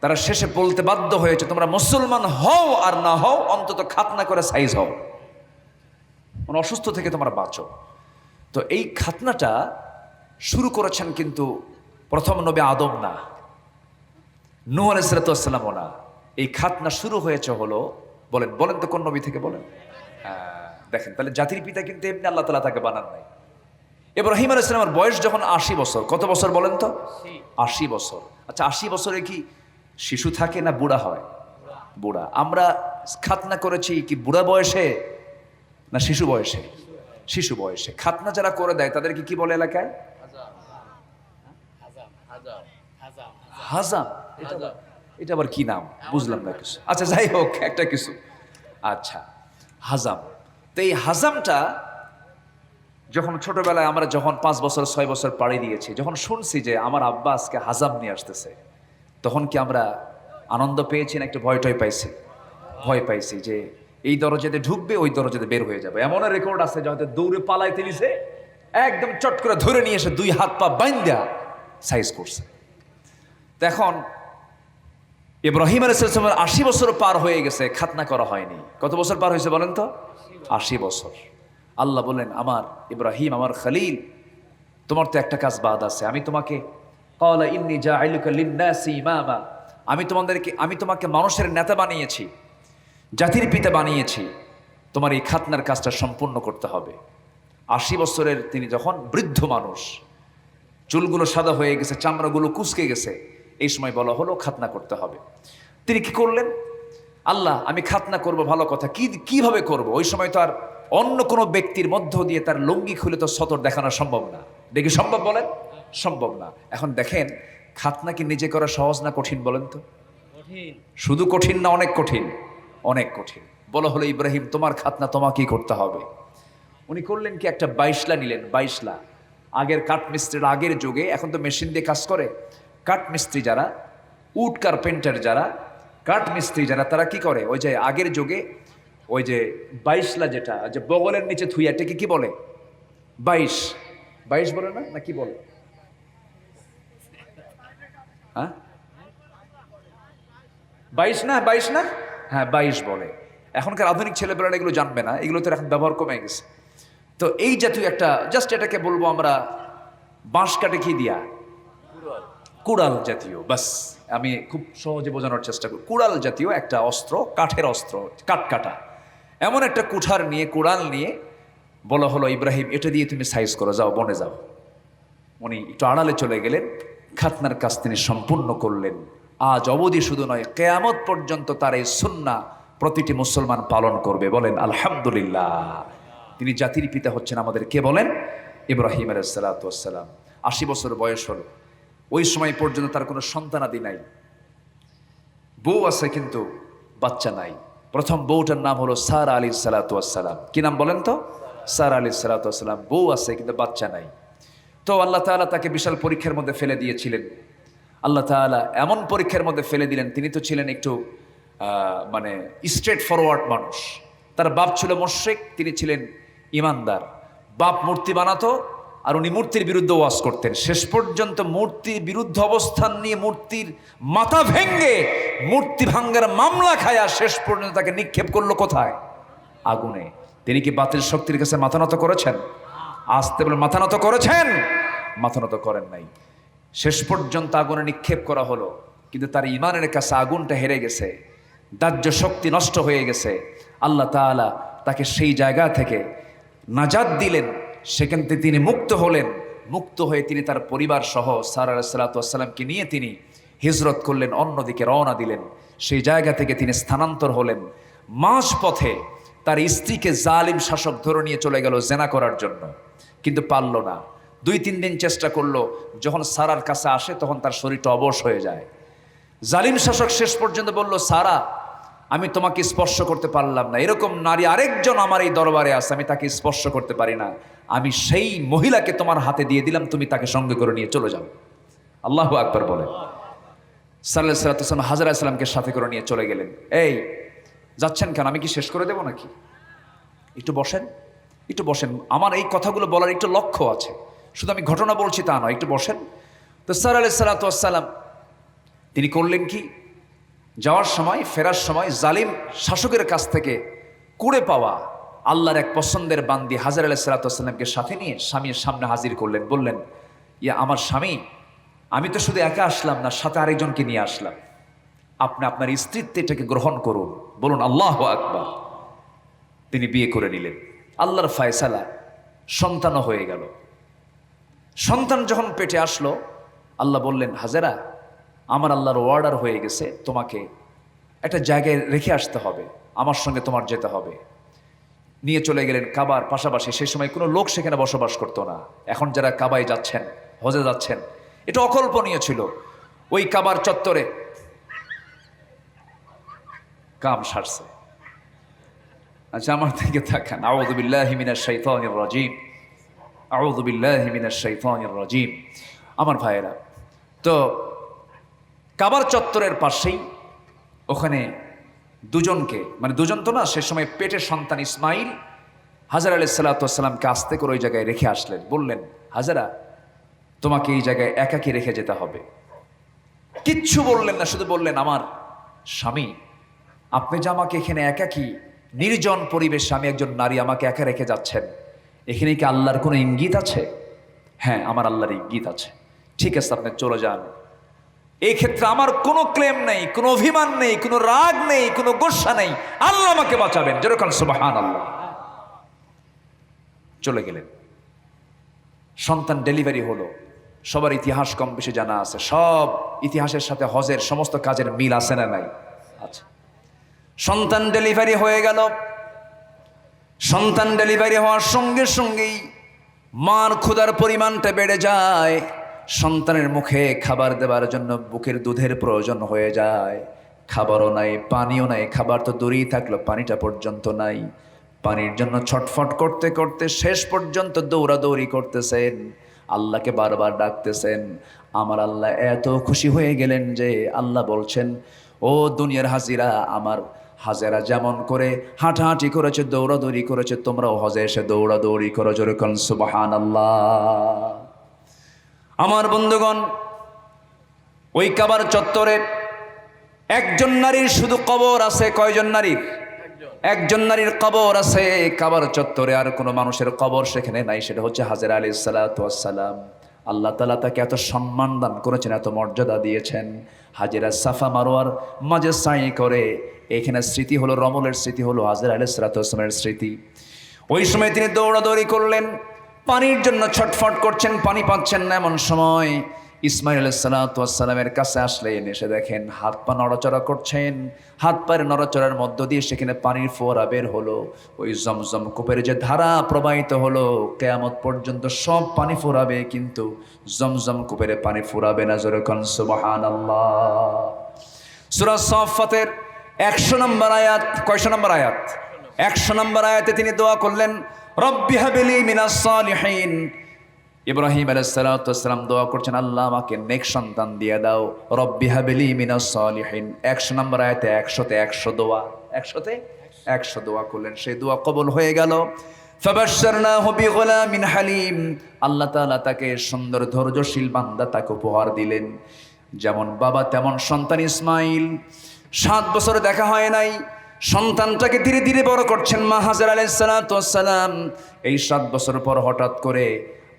তারা শেষে বলতে বাধ্য হয়েছে, তোমরা মুসলমান হও আর না হও, অন্তত খাতনা করে সাইজ হও, মানে অসুস্থ থেকে তোমরা বাঁচো। তো এই খাতনাটা শুরু করেছেন কিন্তু প্রথম নবী আদম না, নূহ আলাইহিস সালাতু ওয়াস সালামও না। এই খাতনা শুরু হয়েছে হলো, বলেন তো কোন নবী থেকে বলেন? দেখেন, তাহলে জাতির পিতা কিন্তু এমনি আল্লাহ তাআলা তাকে বানান নাই। ইব্রাহিম আলাইহিস সালামের বয়স যখন 80 বছর, কত বছর বলেন তো? 80 বছর। আচ্ছা, 80 বছরে কি শিশু থাকে না বুড়া হয়? বুড়া। আমরা খাতনা করেছি কি বুড়া বয়সে না শিশু বয়সে? শিশু বয়সে। খাতনা যারা করে দেয় তাদেরকে কি বলে এলাকায়? হাজাম। এটা আবার কি নাম বুঝলাম না কিছু। আচ্ছা যাই হোক, একটা কিছু। আচ্ছা, হাজাম। তো এই হাজামটা যখন ছোটবেলায় আমরা যখন 5 বছর 6 বছর পাড়ি দিয়েছি, যখন শুনছি যে আমার আব্বা আজকে হাজাম নিয়ে আসতেছে, তখন কি আমরা আনন্দ পেয়েছি না একটু ভয় পাইছি? ভয় পাইছি যে এই দরজাতে ঢুকবে, ওই দরজাতে বের হয়ে যাবে। এমন রেকর্ড আছে যে হয়তো দৌড়ে পালাইতে নিছে, একদম চট করে ধরে নিয়ে এসে 2 হাত পা বাইন্ধা সাইজ করছে। তো এখন ইব্রাহিম আলাইহিস সালামের 80 বছর পার হয়ে গেছে, খাতনা করা হয়নি। কত বছর পার হয়েছে বলেন তো? 80 বছর। আল্লাহ বলেন, আমার ইব্রাহিম, আমার খলিল, তোমার তো একটা কাজ বাদ আছে। আমি তোমাকে ক্বালা ইন্নী জাইলুকা লিন-নাসি ইমামা, আমি তোমাকে মানুষের নেতা বানিয়েছি, জাতির পিতা বানিয়েছি। তোমার এই খাতনার কাজটা সম্পূর্ণ করতে হবে। 80 বছরের তিনি যখন বৃদ্ধ মানুষ, চুলগুলো সাদা হয়ে গেছে, চামড়াগুলো কুঁচকে গেছে, এই সময় বলা হলো খাতনা করতে হবে। তিনি কি করলেন? আল্লাহ, আমি খাতনা করব, ভালো কথা, কিভাবে করব? ওই সময় তো আর অন্য কোনো ব্যক্তির মধ্য দিয়ে তার লুঙ্গি খুলে তো সতর দেখানো সম্ভব না। দেখি সম্ভব বলেন? সম্ভব না। এখন দেখেন, খাতনা কি নিজে করা সহজ না কঠিন বলেন তো? শুধু কঠিন না, অনেক কঠিন, অনেক কঠিন। বলা হলো ইব্রাহিম তোমার খাতনা তোমাকেই করতে হবে। উনি করলেন কি, একটা 22লা নিলেন। 22লা আগের কাঠমিস্ত্রির আগের যুগে, এখন তো মেশিন দিয়ে কাজ করে। কাঠমিস্ত্রি যারা, উড কার্পেন্টার যারা, কাঠমিস্ত্রি যারা, তারা কি করে, ওই যে আগের যুগে ওই যে 22লা যেটা যে বগলের নিচে থুইয়া, এটাকে কি বলে? 22 22 বলে না, না কি বলে? হ্যাঁ 22 না, 22 না, হ্যাঁ 22 বলে। এখনকার আধুনিক ছেলেপেলেরা এগুলো জানবে না, এগুলো তো এখন ব্যবহার কমে গেছে। তো এই জাতীয় একটা, জাস্ট এটাকে বলবো আমরা বাঁশ কাটে কি দিয়া, কুড়াল জাতীয়, বাস আমি খুব সহজে বোঝানোর চেষ্টা করি। কুড়াল জাতীয় একটা অস্ত্র, কাঠের অস্ত্র, কাটা এমন একটা কুঠার নিয়ে, কুড়াল নিয়ে বলা হলো ইব্রাহিম এটা দিয়ে তুমি সাইজ করো, যাও বনে যাও। উনি একটু আড়ালে চলে গেলেন, খাতনার কাজ তিনি সম্পূর্ণ করলেন। আজ অবধি শুধু নয়, কেয়ামত পর্যন্ত তার এই সুন্নাহ প্রতিটি মুসলমান পালন করবে। বলেন আলহামদুলিল্লাহ। তিনি জাতির পিতা হচ্ছেন আমাদের, কে বলেন? ইব্রাহিম আলাইহিস সালাতু ওয়াস সালাম। 80 বছর বয়স হলো, ওই সময় পর্যন্ত তার কোনো সন্তানাদি নাই। বউ আছে কিন্তু বাচ্চা নাই। প্রথম বউটার নাম হলো সারা আলাইহিস সালাতু ওয়াস সালাম। কি নাম বলেন তো? সারা আলাইহিস সালাতু ওয়াস সালাম। বউ আছে কিন্তু বাচ্চা নাই। তো আল্লাহ তাআলা তাকে বিশাল পরীক্ষার মধ্যে ফেলে দিয়েছিলেন। আল্লাহ তাআলা এমন পরীক্ষার মধ্যে ফেলে দিলেন, তিনি তো ছিলেন একটু মানে স্ট্রেট ফরওয়ার্ড মানুষ। তার বাপ ছিল মুশরিক, তিনি ছিলেন ইমানদার। বাপ মূর্তি বানাতো আর উনি মূর্তির বিরুদ্ধে ওয়াজ করতেন। শেষ পর্যন্ত মূর্তির বিরুদ্ধে অবস্থান নিয়ে মূর্তির মাথা ভেঙ্গে মূর্তি ভাঙ্গার মামলা খায়া শেষ পর্যন্ত তাকে নিক্ষেপ করলো কোথায়? আগুনে। তিনি কি বাতিল শক্তির কাছে মাথা নত করেছেন? আসতে বলে মাথা নত করেছেন? মাথা নত করেন নাই। শেষ পর্যন্ত আগুনে নিক্ষেপ করা হলো, কিন্তু তার ইমানের কাছে আগুনটা হেরে গেছে, দাহ্য শক্তি নষ্ট হয়ে গেছে। আল্লাহ তাআলা তাকে সেই জায়গা থেকে নাজাত দিলেন, সেখান থেকে তিনি মুক্ত হলেন। মুক্ত হয়ে তিনি তার পরিবার সহ সারা আলাইহিস সালাতু ওয়াস সালামকে নিয়ে তিনি হিজরত করলেন, অন্যদিকে রওনা দিলেন। সেই জায়গা থেকে তিনি স্থানান্তর হলেন। মাঝ পথে তার স্ত্রীকে জালিম শাসক ধরে নিয়ে চলে গেল জেনা করার জন্য, কিন্তু পারল না। 2-3 দিন চেষ্টা করলো। যখন সারার কাছে আসে তখন তার শরীরটা অবশ হয়ে যায়। জালিম শাসক শেষ পর্যন্ত বলল, সারা আমি তোমাকে স্পর্শ করতে পারলাম না, এরকম নারী আরেকজন আমার এই দরবারে আছে, আমি তাকে স্পর্শ করতে পারি না, আমি সেই মহিলাকে তোমার হাতে দিয়ে দিলাম, তুমি তাকে সঙ্গে করে নিয়ে চলে যাও। আল্লাহু আকবার বলে। সাল্লাল্লাহু আলাইহি ওয়াসাল্লাম হাজরা ইসলামকে সাথে করে নিয়ে চলে গেলেন। এই যাচ্ছেন কেন? আমি কি শেষ করে দেব নাকি? একটু বসেন, একটু বসেন, আমার এই কথাগুলো বলার একটু লক্ষ্য আছে, শুধু আমি ঘটনা বলছি তা নয়, একটু বসেন। তো সাল্লাল্লাহু আলাইহি ওয়াসাল্লাম তিনি করলেন কি, যাওয়ার সময়, ফেরার সময় জালিম শাসকের কাছ থেকে কুড়ে পাওয়া আল্লাহর এক পছন্দের বান্দি হাজরা আলাইহিস সালাতু ওয়াস সালামকে সাথে নিয়ে স্বামীর সামনে হাজির করলেন। বললেন, ইয়া আমার স্বামী, আমি তো শুধু একা আসলাম না, সাথে আরেকজনকে নিয়ে আসলাম, আপনি আপনার স্ত্রীত্বে এটাকে গ্রহণ করুন। বলুন আল্লাহু আকবার। তিনি বিয়ে করে নিলেন। আল্লাহর ফয়সালা, সন্তানও হয়ে গেল। সন্তান যখন পেটে আসলো, আল্লাহ বললেন, হাজেরা আমার আল্লাহর অর্ডার হয়ে গেছে, তোমাকে একটা জায়গায় রেখে আসতে হবে, আমার সঙ্গে তোমার যেতে হবে। নিয়ে চলে গেলেন কাবার পাশাপাশি। সেই সময় কোনো লোক সেখানে বসবাস করতো না। এখন যারা কাবায় যাচ্ছেন, হজে যাচ্ছেন, এটা অকল্পনীয় ছিল। ওই কাবার চত্বরে কাম সারছে। আচ্ছা আমার থেকে থাকেন। আউযু বিল্লাহি মিনাশ শাইতানির রাজীম, আউযু বিল্লাহি মিনাশ শাইতানির রাজীম। আমার ভাইয়েরা, তো কাবার চত্বরের পাশেই ওখানে দুজনকে, মানে দুজন তো না, সে সময় পেটের সন্তান ইসমাইল হাজরা আলাইহিস সালাতু ওয়াস সালামকে আস্তে করে ওই জায়গায় রেখে আসলেন। বললেন, হাজরা তোমাকে এই জায়গায় একাকী রেখে যেতে হবে। কিচ্ছু বললেন না, শুধু বললেন, আমার স্বামী আপনি যে আমাকে এখানে একাকী নির্জন পরিবেশে, আমি একজন নারী, আমাকে একা রেখে যাচ্ছেন, এখানে কি আল্লাহর কোনো ইঙ্গিত আছে? হ্যাঁ আমার আল্লাহর ইঙ্গিত আছে। ঠিক আছে আপনি চলে যান। এই ক্ষেত্রে আমার কোনো ক্লেম নেই, কোনো অভিমান নেই, কোনো রাগ নেই, কোনো গোস্বা নেই, আল্লাহ আমাকে বাঁচাবেন। যেরকম সুবহানাল্লাহ। চলে গেলেন। সন্তান ডেলিভারি হলো। সবার ইতিহাস কম বেশি জানা আছে। সব ইতিহাসের সাথে হজের সমস্ত কাজের মিল আছে না নাই? আচ্ছা, সন্তান ডেলিভারি হয়ে গেল। সন্তান ডেলিভারি হওয়ার সঙ্গে সঙ্গেই মার ক্ষুধার পরিমাণটা বেড়ে যায়, সন্তানের মুখে খাবার দেওয়ার জন্য বুকের দুধের প্রয়োজন হয়ে যায়। খাবারও নাই, পানিও নাই, খাবার তো দূরেই থাকলো, পানিটা পর্যন্ত নাই। পানির জন্য ছটফট করতে করতে শেষ পর্যন্ত দৌড়াদৌড়ি করতেছেন, আল্লাহকে বারবার ডাকতেছেন। আমার আল্লাহ এত খুশি হয়ে গেলেন যে আল্লাহ বলছেন, ও দুনিয়ার হাজিরা, আমার হাজেরা যেমন করে হাঁটাহাঁটি করেছে, দৌড়াদৌড়ি করেছে, তোমরাও হজে এসে দৌড়াদৌড়ি করো, জোরে কোন সুবহানাল্লাহ। আমার বন্ধুগণ, ওই কাবার চত্বরে একজন নারীর শুধু কবর আছে। কয়জন নারীর? একজন নারীর কবর আছে কাবার চত্বরে, আর কোনো মানুষের কবর সেখানে নাই। সেটা হচ্ছে হাজেরা আলাইহিস সালাতু ওয়াস সালাম। আল্লাহ তাআলা তাকে এত সম্মান দান করেছেন, এত মর্যাদা দিয়েছেন। হাজেরা সাফা মারোয়ার মাঝে সাই করে, এখানে স্মৃতি হলো রমলের স্মৃতি, হলো হাজেরা আলাইহিস সালাতু ওয়াস সালামের স্মৃতি। ওই সময় তিনি দৌড়াদৌড়ি করলেন, পানির জন্য ছটফট করছেন, পানি পাচ্ছেন না। এমন সময় ইসমাইল আলাইহিস সালাতু ওয়াস সালামের কাছে আসলেন, এসে দেখেন হাত পা নড়াচড়া করছেন। হাত পায়ের নড়াচড়ার মধ্য দিয়ে সেখানে পানির ফোয়ারা বের হলো। ওই জমজম কূপের যে ধারা প্রবাহিত হলো, কিয়ামত পর্যন্ত সব পানি ফুরাবে, কিন্তু জমজম কূপের পানি ফুরাবে না। জোরে কোন সুবহানাল্লাহ। সূরা সাফফাতের 100 নম্বর আয়াত। কয়শো নম্বর আয়াত? 100 নম্বর আয়াতে তিনি দোয়া করলেন, রব্বি হাবলি মিনাস সালিহিন। ইব্রাহিম আলাইহিস সালাতু ওয়াস সালাম দোয়া করছেন, আল্লাহ আমাকে নেক সন্তান দিয়ে দাও। রব্বি হাবলি মিনাস সালিহিন। 100 নম্বর আয়াতে 100তে 100 দোয়া, 100তে 100 দোয়া করলেন। সেই দোয়া কবুল হয়ে গেল। ফাবাশশারনাহু বিগুলামিন হালিম। আল্লাহ তাআলা তাকে সুন্দর ধৈর্যশীল বান্দা তাকে উপহার দিলেন। যেমন বাবা তেমন সন্তান ইসমাইল। 7 বছর দেখা হয় নাই, সন্তানটাকে ধীরে ধীরে বড় করছেন মা হাজেরা আলাইহিস সালাতু ওয়াস সালাম। এই 7 বছর পর হঠাৎ করে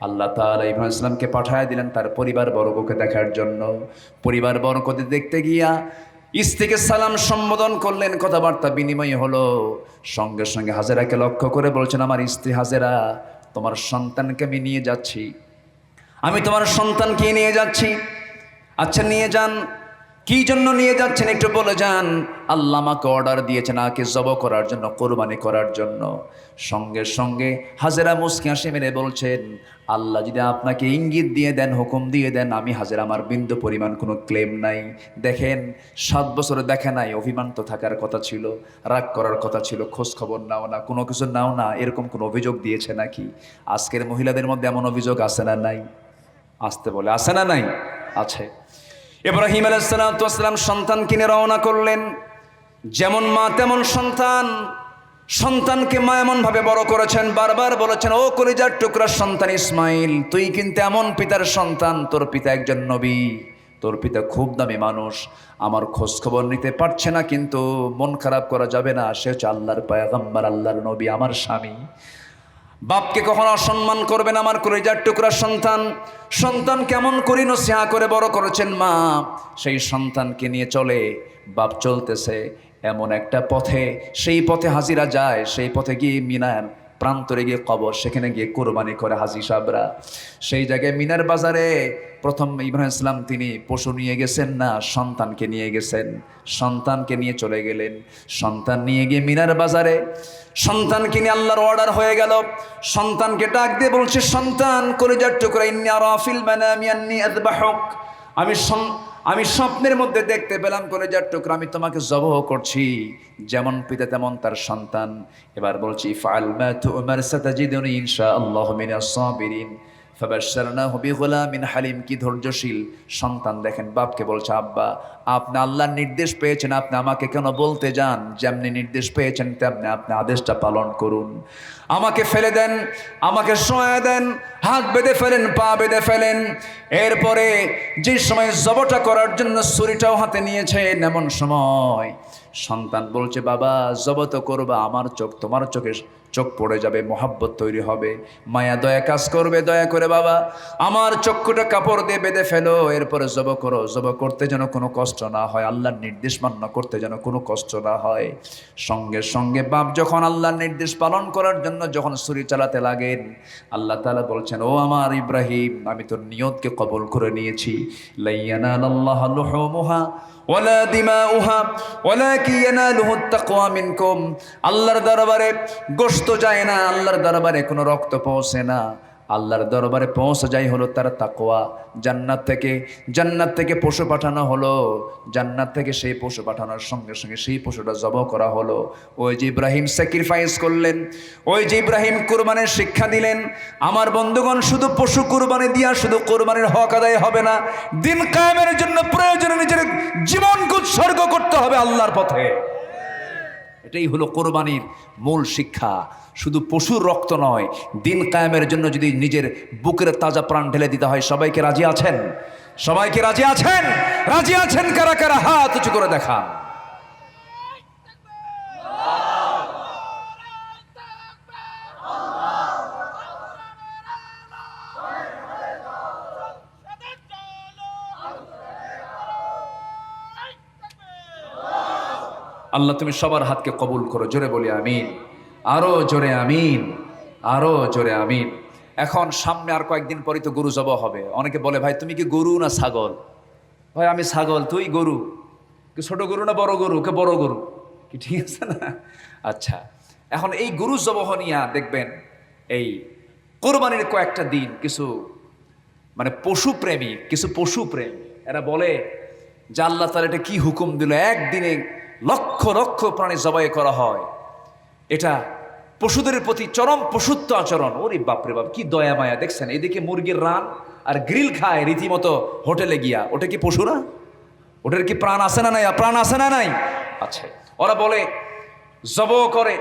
আল্লাহ তাআলা ইব্রাহিম আলাইহিস সালামকে পাঠিয়ে দিলেন তার পরিবার বর্গকে দেখার জন্য। পরিবার বর্গকে দেখতে গিয়া স্ত্রীকে সালাম সম্বোধন করলেন, কথাবার্তা বিনিময় হলো। সঙ্গে সঙ্গে হাজেরাকে লক্ষ্য করে বলছেন, আমার স্ত্রী হাজেরা, তোমার সন্তানকে আমি নিয়ে যাচ্ছি, আমি তোমার সন্তানকে নিয়ে যাচ্ছি। আচ্ছা নিয়ে যান, কি জন্য নিয়ে যাচ্ছেন একটু বলে যান। আল্লাহ আমাকে অর্ডার দিয়েছেন আকে জবাই করার জন্য, কোরবানি করার জন্য। সঙ্গে সঙ্গে হাজেরা মুস্কি হাসি মেরে বলছেন, আল্লাহ যদি আপনাকে ইঙ্গিত দিয়ে দেন, হুকুম দিয়ে দেন, আমি হাজেরা, আমার বিন্দু পরিমাণ কোনো ক্লেম নাই। দেখেন 7 বছরে দেখে নাই, অভিমান তো থাকার কথা ছিল, রাগ করার কথা ছিল, খোঁজ খবর নাও না, কোনো কিছু নাও না, এরকম কোনো অভিযোগ দিয়েছে নাকি? আজকের মহিলাদের মধ্যে এমন অভিযোগ আছে না নাই? আসতে বলে, আছে না নাই? আছে। ইব্রাহিম আলাইহিস সালাতু ওয়াস সালাম সন্তান কিনে রওনা করলেন। যেমন মা তেমন সন্তান। সন্তানকে মা এমন ভাবে বড় করেছেন, বারবার বলেছেন, ও কলিজার টুকরা সন্তান ইসমাইল, তুই কিন্তু এমন পিতার সন্তান, তোর পিতা একজন নবী, তোর পিতা খুব দামি মানুষ, আমার খোঁজ খবর নিতে পারছে না, কিন্তু মন খারাপ করা যাবে না, সে হচ্ছে আল্লাহর পয়গম্বর, আল্লাহর নবী, আমার স্বামী। বাপকে কখনো অসম্মান করবেন আমার কলিজার টুকরা সন্তান। সন্তান কেমন করে নসিহা করে বড় করেছেন মা, সেই সন্তানকে নিয়ে চলে। বাপ চলতেছে এমন একটা পথে, সেই পথে হাজিরা যায়, সেই পথে গিয়ে মিনার প্রান্তরে গিয়ে কবর, সেখানে গিয়ে কোরবানি করে হাজি সাহেবরা। সেই জায়গায় মিনার বাজারে প্রথম ইব্রাহিম ইসলাম তিনি পশু নিয়ে গেছেন না, সন্তানকে নিয়ে গেছেন। সন্তানকে নিয়ে চলে গেলেন। সন্তান নিয়ে গিয়ে মিনার বাজারে সন্তানকে নিয়ে আল্লাহর অর্ডার হয়ে গেল। সন্তানকে ডাক দিয়ে বলছে, সন্তান কলিজার টুকরা, ইন্নী আরা ফিল মানামি আন্নী আযবাহুক, আমি স্বপ্নের মধ্যে দেখতে পেলাম কলিজার টুকরা, আমি তোমাকে জবাহ করছি। যেমন পিতা তেমন তার সন্তান। এবার বলছি, ফাআল মা তু'মার সাতাজিদুনি ইনশাআল্লাহু মিনাস সাবিরিন। ফাবাশশারনাহু বিগুলামিন হালিম। কি ধৈর্যশীল সন্তান দেখেন, বাপকে বলছে, আব্বা আপনি আল্লাহর নির্দেশ পেয়েছেন, আপনি আমাকে কেন বলতে যান? যেমনি নির্দেশ পেয়েছেন তেমনি আপনি আদেশটা পালন করুন। আমাকে ফেলে দেন, আমাকে শোয়া দেন, হাত বেঁধে ফেলেন, পা বেঁধে ফেলেন। এরপরে যে সময় জবটা করার জন্য ছুরিটাও হাতে নিয়েছেন, এমন সময় সন্তান বলছে, বাবা জবত করবা, আমার চোখ তোমার চোখে চোখ পড়ে যাবে, মোহাব্বত তৈরি হবে, মায়া দয়া কাজ করবে, দয়া করে বাবা আমার চক্ষুটা কাপড় দিয়ে বেঁধে ফেলো, এরপরে জব করো। জব করতে যেন কোনো কষ্ট না হয়, আল্লাহর নির্দেশ মান্য করতে যেন কোনো কষ্ট না হয়। সঙ্গে সঙ্গে বাপ যখন আল্লাহর নির্দেশ পালন করার জন্য যখন ছুরি চালাতে লাগেন, আল্লাহ তাআলা বলছেন, ও আমার ইব্রাহিম, আমি তোর নিয়তকে কবুল করে নিয়েছি। লা ইয়ানালাল্লাহু লুহুমুহা ওয়ালা দিমাউহা ওয়ালাকিন ইয়ানালুহুত তাকওয়া মিনকুম। আল্লাহর দরবারে গোশত গোশত যায় না, আল্লাহর দরবারে কোনো রক্ত পৌঁছে না। আল্লাহর দরবারে পৌঁছে যায় হলো তার তাকওয়া। জান্নাত থেকে পশু পাঠানো হলো, জান্নাত থেকে সেই পশু পাঠানোর সঙ্গে সঙ্গে সেই পশুটা জবাই করা হলো। ওই যে ইব্রাহিম স্যাক্রিফাইস করলেন, ওই যে ইব্রাহিম কুরবানির শিক্ষা দিলেন। আমার বন্ধুগণ, শুধু পশু কুরবানি দিয়া শুধু কুরবানির হক আদায় হবে না, দিন কায়েমের জন্য প্রয়োজনে নিজের জীবনকে উৎসর্গ করতে হবে আল্লাহর পথে। এটাই হলো কোরবানির মূল শিক্ষা। শুধু পশুর রক্ত নয়, দিন কায়েমের জন্য যদি নিজের বুকের তাজা প্রাণ ঢেলে দিতে হয়। সবাইকে রাজি আছেন? সবাইকে রাজি আছেন? রাজি আছেন কারা কারা? হাত উঁচু করে দেখান। আল্লাহ তুমি সবার হাতকে কবুল করো। জোরে বলি আমিন। আরো জোরে আমিন, আরো জোরে আমিন। এখন সামনে আর কয়েকদিন পরই তো গরু জবাই হবে। অনেকে বলে, ভাই তুমি কি গরু না ছাগল? ভাই আমি ছাগল, তুই গরু। ছোট গরু না বড় গরু? কে বড় গরু, কি ঠিক আছে না? আচ্ছা, এখন এই গরু জবাই নিয়া দেখবেন এই কোরবানির কয়েকটা দিন কিছু মানে পশুপ্রেমী, কিছু পশুপ্রেমী এরা বলে যে আল্লাহ তাআলা এটা কি হুকুম দিল, একদিনে লক্ষ লক্ষ প্রাণী জবাই করা হয়, এটা পশুদের প্রতি চরম পশুত্ব আচরণ। ওরে বাপরে বাপ, কি দয়া মায়া দেখছেন। এদিকে মুরগির রান আর গ্রিল খায় রীতিমতো হোটেলে গিয়া। ওটা কি পশু না? ওটার কি প্রাণ আছে না নাই? প্রাণ আছে না নাই? আছে। ওরা বলে জবাই করে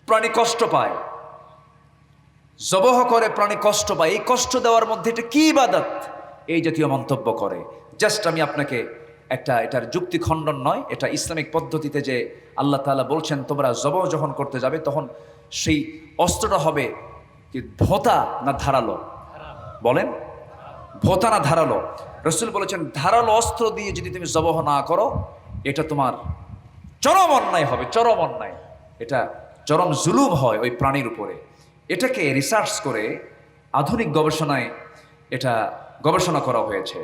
প্রাণী কষ্ট পায়, জবাই করে প্রাণী কষ্ট পায়, এই কষ্ট দেওয়ার মধ্যে এটা কি ইবাদত? এই জাতীয় মন্তব্য করে। জাস্ট আমি আপনাকে এটার যুক্তি খণ্ডন নয়, এটা ইসলামিক পদ্ধতিতে যে আল্লাহ তাআলা বলছেন তোমরা জবাই যখন করতে যাবে তখন সেই অস্ত্রটা হবে কি ভোঁতা না ধারালো? বলেন, ভোঁতা না ধারালো? রাসূল বলেছেন ধারালো অস্ত্র দিয়ে যদি তুমি জবাই না করো এটা তোমার চরম অন্যায় হবে, চরম অন্যায়। এটা চরম জুলুম হয় ওই প্রাণীর উপরে। এটাকে রিসার্চ করে আধুনিক গবেষণায় এটা গবেষণা করা হয়েছে।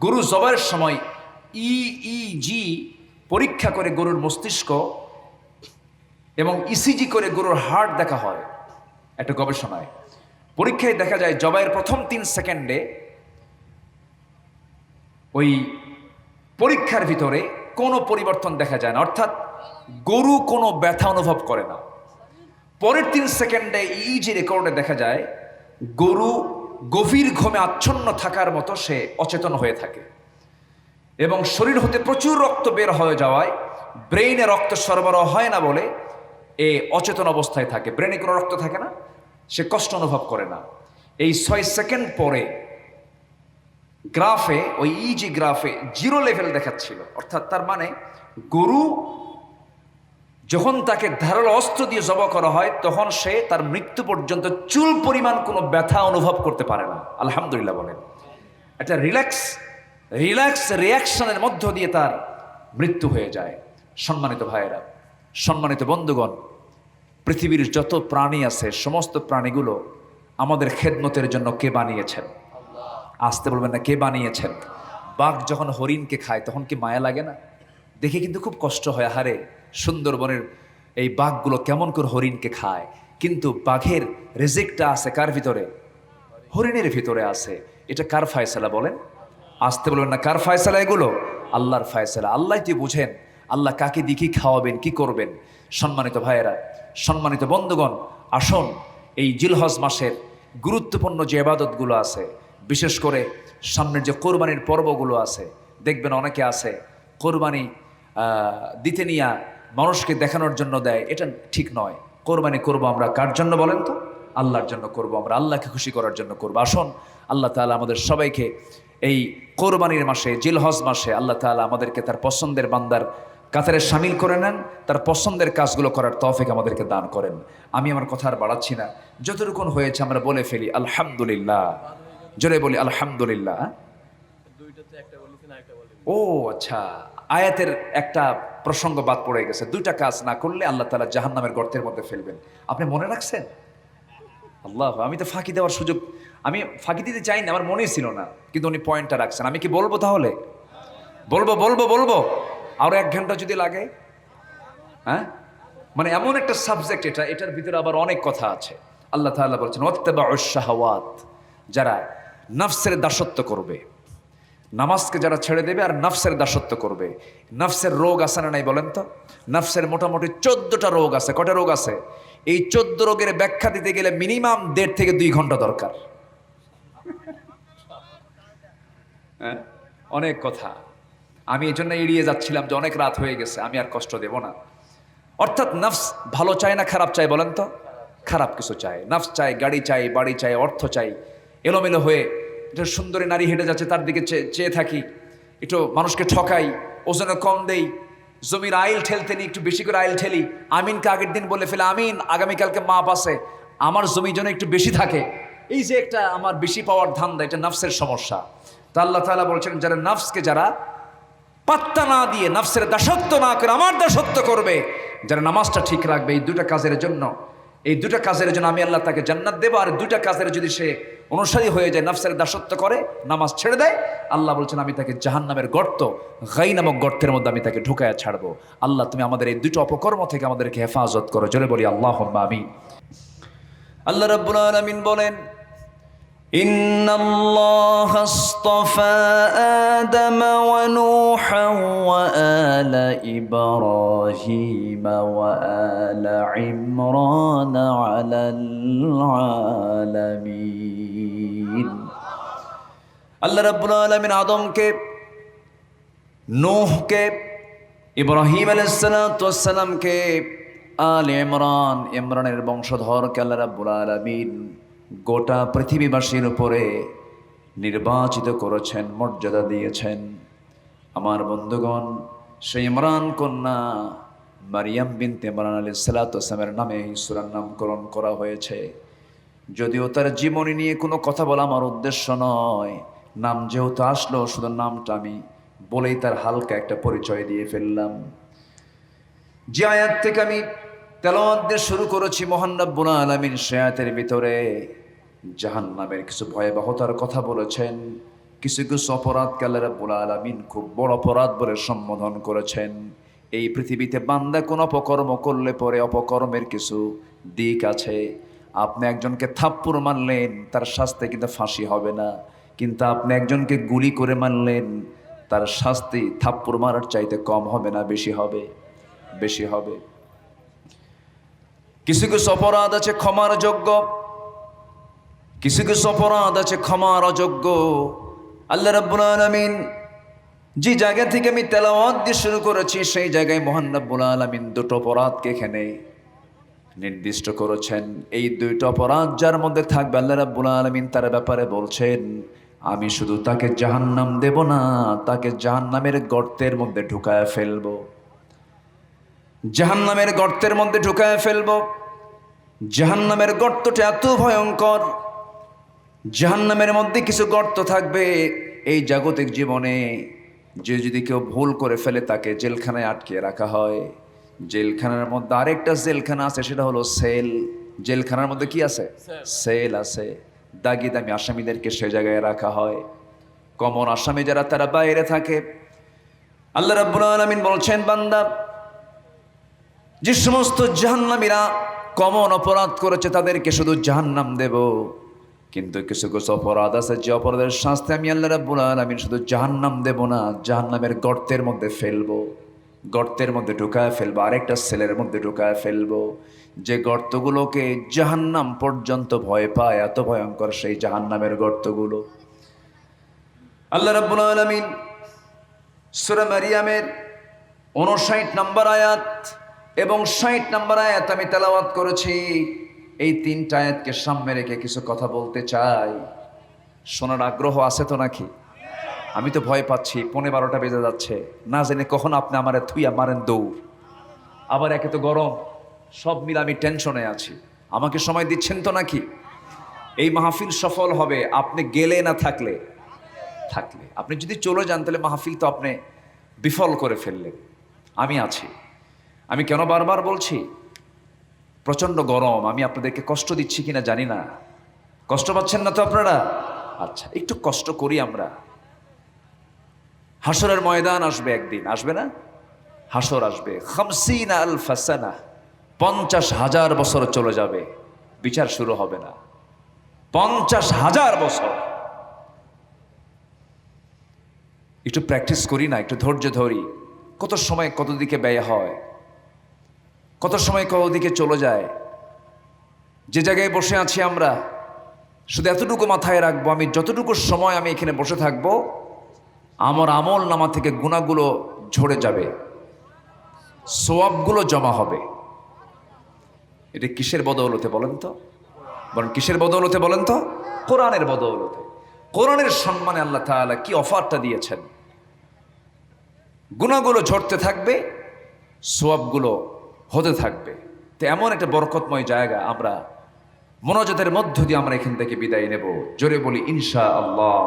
গরু জবাইয়ের সময় ইইজি পরীক্ষা করে গরুর মস্তিষ্ক এবং ইসিজি করে গরুর হার্ট দেখা হয়। একটা গবেষণায় পরীক্ষায় দেখা যায় জবাইয়ের প্রথম 3 সেকেন্ডে ওই পরীক্ষার ভিতরে কোনো পরিবর্তন দেখা যায় না, অর্থাৎ গরু কোনো ব্যথা অনুভব করে না। পরের 3 সেকেন্ডে ইইজি রেকর্ডে দেখা যায় গরু গভীর ঘুমে আচ্ছন্ন থাকার মতো সে অচেতন হয়ে থাকে এবং শরীর হতে প্রচুর রক্ত বের হয়ে যাওয়ায় ব্রেইনে রক্ত সরবরাহ হয় না বলে এ অচেতন অবস্থায় থাকে। ব্রেনে কোনো রক্ত থাকে না, সে কষ্ট অনুভব করে না। এই 6 সেকেন্ড পরে গ্রাফে, ওই ইজি গ্রাফে 0 লেভেল দেখাচ্ছিল। অর্থাৎ তার মানে গরু যখন তাকে ধারালো অস্ত্র দিয়ে জবাই করা হয় তখন সে তার মৃত্যু পর্যন্ত চুল পরিমাণ কোনো ব্যথা অনুভব করতে পারে না। আলহামদুলিল্লাহ বলেন। একটা রিল্যাক্স রিয়াকশনের মধ্য দিয়ে তার মৃত্যু হয়ে যায়। সম্মানিত ভাইয়েরা, সম্মানিত বন্ধুগণ, পৃথিবীর যত প্রাণী আছে সমস্ত প্রাণীগুলো আমাদের খেদমতের জন্য কে বানিয়েছেন? আসতে বলবেন না, কে বানিয়েছেন? বাঘ যখন হরিণকে খায় তখন কি মায়া লাগে না? দেখে কিন্তু খুব কষ্ট হয়, হারে সুন্দরবনের এই বাঘগুলো কেমন করে হরিণকে খায়। কিন্তু বাঘের রিজিকটা আছে কার ভিতরে? হরিণের ভিতরে আছে। এটা কার ফায়সালা বলেন? আসতে বলবেন না, কার ফায়সালা এগুলো? আল্লাহর ফায়সালা। আল্লাহ তুই বুঝেন আল্লাহ কাকে দিয়ে কি খাওয়াবেন, কি করবেন। সম্মানিত ভাইয়েরা, সম্মানিত বন্ধুগণ, আসুন এই জিলহজ মাসের গুরুত্বপূর্ণ যে ইবাদতগুলো আছে, বিশেষ করে সামনের যে কোরবানির পর্বগুলো আছে, দেখবেন অনেকে আছে কোরবানি দিতে নিয়ে মানুষকে দেখানোর জন্য দেয়। এটা ঠিক নয়। কোরবানি করবো আমরা কার জন্য বলেন তো? আল্লাহর জন্য করবো আমরা, আল্লাহকে খুশি করার জন্য করবো। আসুন আল্লাহ তাআলা আমাদের সবাইকে এই কোরবানির মাসে, জিলহজ মাসে আল্লাহ তাআলা আমাদেরকে তার পছন্দের বান্দার কাতারে শামিল করে নেন, তার পছন্দের কাজগুলো করার তৌফিক আমাদেরকে দান করেন। আমি আমার কথা আর বাড়াচ্ছি না, যতটুকুন হয়েছে আমরা বলে ফেলি আলহামদুলিল্লাহ। জোরে বলি আলহামদুলিল্লাহ। ও আচ্ছা, আয়াতের একটা প্রসঙ্গ বাদ পড়ে গেছে। 2টা কাজ না করলে আল্লাহ তাআলা জাহান্নামের গর্তের মধ্যে ফেলবেন। আপনি মনে রাখছেন? আল্লাহ, আমি তো ফাঁকি দেওয়ার সুযোগ, আমি ফাঁকি দিতে চাই না, আমার মনেই ছিল না, কিন্তু উনি পয়েন্টটা রাখছেন। আমি কি বলবো তাহলে? বলবো আরো 1 ঘন্টা যদি লাগে? হ্যাঁ, মানে এমন একটা সাবজেক্ট এটার ভিতরে আবার অনেক কথা আছে। আল্লাহ তাআলা বলছেন ওয়াত্তাবাউশ শাহাওয়াত, যারা নফসের দাসত্ব করবে, নামাজকে যারা ছেড়ে দেবে আর নফসের দাসত্ব করবে। নফসের রোগ আছে না নাই বলেন তো? নফসের মোটামুটি 14টা রোগ আছে। কটা রোগ আছে? এই 14 রোগের ব্যাখ্যা দিতে গেলে মিনিমাম 1.5 থেকে 2 ঘন্টা দরকার। হ্যাঁ, অনেক কথা। আমি এই জন্য এড়িয়ে যাচ্ছিলাম যে অনেক রাত হয়ে গেছে, আমি আর কষ্ট দেব না। অর্থাৎ নফস ভালো চায় না খারাপ চায় বলেন তো? খারাপ কিছু চায়। নফস চায় গাড়ি চাই, বাড়ি চাই, অর্থ চাই। এলোমেলো হয়ে একটা সুন্দরী নারী হেঁটে যাচ্ছে, তার দিকে চেয়ে থাকি, একটু মানুষকে ঠকাই, ওজনে কম দেই, জমির আইল ঠেলতে নিই, একটু বেশি করে আইল ঠেলি, আমিনকে আগের দিন বলে ফেলে আমিন, আগামীকালকে মাপ আছে, আমার জমি যেন একটু বেশি থাকে। এই যে একটা আমার বেশি পাওয়ার ধান্দা, এটা নফসের সমস্যা। তা আল্লাহ তাআলা বলছেন যারা নফসকে যারা পাত্তা না দিয়ে, নফসের দাসত্ব না করে আমার দাসত্ব করবে, যারা নামাজটা ঠিক রাখবে, এই দুটা কাজের জন্য আমি আল্লাহ তাকে জান্নাত দেব। আর দুটা কাজের যদি সে অনুসারী হয়ে যায়, নফসের দাসত্ব করে, নামাজ ছেড়ে দেয়, আল্লাহ বলছেন আমি তাকে জাহান্নামের গর্ত, গাই নামক গর্তের মধ্যে আমি তাকে ঢুকায়া ছাড়বো। আল্লাহ তুমি আমাদের এই দুটো অপকর্ম থেকে আমাদেরকে হেফাজত করো। জোরে বলি আল্লাহুম্মা আমিন। আল্লাহ রাব্বুল আলামিন বলেন إن الله اصطفى آدم ونوحا وآل إبراهيم وآل عمران على العالمين। আল্লাহ রাব্বুল আলামিন আদমকে, নূহকে, ইব্রাহিম আলাইহিস সালাতু ওয়াস সালামকে, আলে ইমরানের বংশধরকে আল্লাহ রাব্বুল আলামিন গোটা পৃথিবীবাসীর উপরে নির্বাচিত করেছেন, মর্যাদা দিয়েছেন। আমার বন্ধুগণ, সেই ইমরান কন্যা মারিয়াম বিনতে ইমরান আলাইহিস সালাতু ওয়াস সালামের নামে এই সূরার নামকরণ করা হয়েছে। যদিও তার জীবনী নিয়ে কোনো কথা বলা আমার উদ্দেশ্য নয়, নাম যেহেতু আসলো, শুধু নামটা আমি বলেই তার হালকা একটা পরিচয় দিয়ে ফেললাম। যে আয়াত থেকে আমি তেলাওয়াত দিয়ে শুরু করেছি, মহান রব্বুল আলামিন সে আয়াতের ভিতরে জাহান্নামের কিছু ভয়াবহতার কথা বলেছেন। কিছু কিছু অপরাধকে আল্লাহ রাব্বুল আলামিন খুব বড় অপরাধ বলে সম্বোধন করেছেন। এই পৃথিবীতে বান্দা কোন অপকর্ম করলে পরে অপকর্মের কিছু দিক আছে। আপনি একজনকে থাপ্পড় মারলেন, তার শাস্তি কিন্তু ফাঁসি হবে না, কিন্তু আপনি একজনকে গুলি করে মারলেন, তার শাস্তি থাপ্পড় মারার চাইতে কম হবে না, বেশি হবে, বেশি হবে। কিছু কিছু অপরাধ আছে ক্ষমার যোগ্য, কিছু কিছু অপরাধ আছে ক্ষমার অযোগ্য। আল্লাহ রাব্বুল আলামিন যে জায়গা থেকে আমি তেলাওয়াত দিয়ে শুরু করেছি, সেই জায়গায় মহান রাব্বুল আলামিন দুটো অপরাধকে এখানে নির্দিষ্ট করেছেন। এই দুইটা অপরাধ যার মধ্যে থাকবে, আল্লাহ রাব্বুল আলামিন তার ব্যাপারে বলছেন আমি শুধু তাকে জাহান্নাম দেব না, তাকে জাহান্নামের গর্তের মধ্যে ঢুকায় ফেলবো, জাহান্নামের গর্তের মধ্যে ঢুকায় ফেলবো। জাহান্নামের গর্তটা এত ভয়ঙ্কর, জাহান্নামের মধ্যে কিছু গর্ত থাকবে। এই জাগতিক জীবনে যে যদি কেউ ভুল করে ফেলে, তাকে জেলখানায় আটকে রাখা হয়। জেলখানার মধ্যে আরেকটা জেলখানা আছে, সেটা হলো সেল। জেলখানার মধ্যে কি আছে? সেল আছে। দাগি দামি আসামিদেরকে সে জায়গায় রাখা হয়। কমন আসামি যারা, তারা বাইরে থাকে। আল্লাহ রাব্বুল আলামিন বলছেন বান্দা, যে সমস্ত জাহান্নামীরা কমন অপরাধ করেছে তাদেরকে শুধু জাহান্নাম দেব, কিন্তু কিছু কিছু অপরাধ আছে যে অপরাধের শাস্তি আমি আল্লাহ রাব্বুল আলামিন শুধু জাহান্নাম দেব না, জাহান্নামের গর্তের মধ্যে ফেলবো, গর্তের মধ্যে ঢুকায় ফেলবো, আরেকটা সেলের মধ্যে ঢুকায় ফেলবো। যে গর্তগুলোকে জাহান্নাম পর্যন্ত ভয় পায়, এত ভয়ঙ্কর সেই জাহান্নামের গর্তগুলো। আল্লাহ রাব্বুল আলামিন সূরা মারিয়ামের 59 নম্বর আয়াত এবং 60 নম্বর আয়াত আমি তেলাওয়াত করেছি। এই তিনটা আয়াতকে সামনে রেখে কিছু কথা বলতে চাই। শোনার আগ্রহ আছে তো নাকি? আমি তো ভয় পাচ্ছি, 11:15 বেজে যাচ্ছে, না জেনে কখন আপনি আমারে থুইয়া মারেন দৌড়। আবার একে তো গরম, সব মিলে আমি টেনশনে আছি। আমাকে সময় দিচ্ছেন তো নাকি? এই মাহফিল সফল হবে আপনি গেলে না থাকলে। থাকলে আপনি যদি চলে যান, তাহলে মাহফিল তো আপনি বিফল করে ফেললেন। আমি আছি। আমি কেন বারবার বলছি? প্রচণ্ড গরম, আমি আপনাদেরকে কষ্ট দিচ্ছি কিনা জানি না। কষ্ট পাচ্ছেন না তো আপনারা? আচ্ছা, একটু কষ্ট করি আমরা। হাসরের ময়দান আসবে একদিন, আসবে না? হাসর আসবে। 50,000 সানা, 50,000 বছর চলে যাবে, বিচার শুরু হবে না। 50,000 বছর। একটু প্র্যাকটিস করি না, একটু ধৈর্য ধরি। কত সময় কত দিকে ব্যয় হয়, কত সময় কত দিকে চলে যায়। যে জায়গায় বসে আছি আমরা, শুধু এতটুকু মাথায় রাখবো, আমি যতটুকু সময় আমি এখানে বসে থাকবো, আমার আমল নামা থেকে গুনাহগুলো ঝরে যাবে, সওয়াবগুলো জমা হবে। এটা কিসের বদৌলতে বলেন তো? বলেন কিসের বদৌলতে বলেন তো? কোরআনের বদৌলতে। কোরআনের সম্মানে আল্লাহ তাআলা কি অফারটা দিয়েছেন। গুনাহগুলো ঝরতে থাকবে, সওয়াবগুলো হতে থাকবে। তো এমন একটা বরকতময় জায়গা, আমরা মোনাজাতের মধ্য দিয়ে আমরা এখান থেকে বিদায় নেব। জোরে বলি ইনশাআল্লাহ,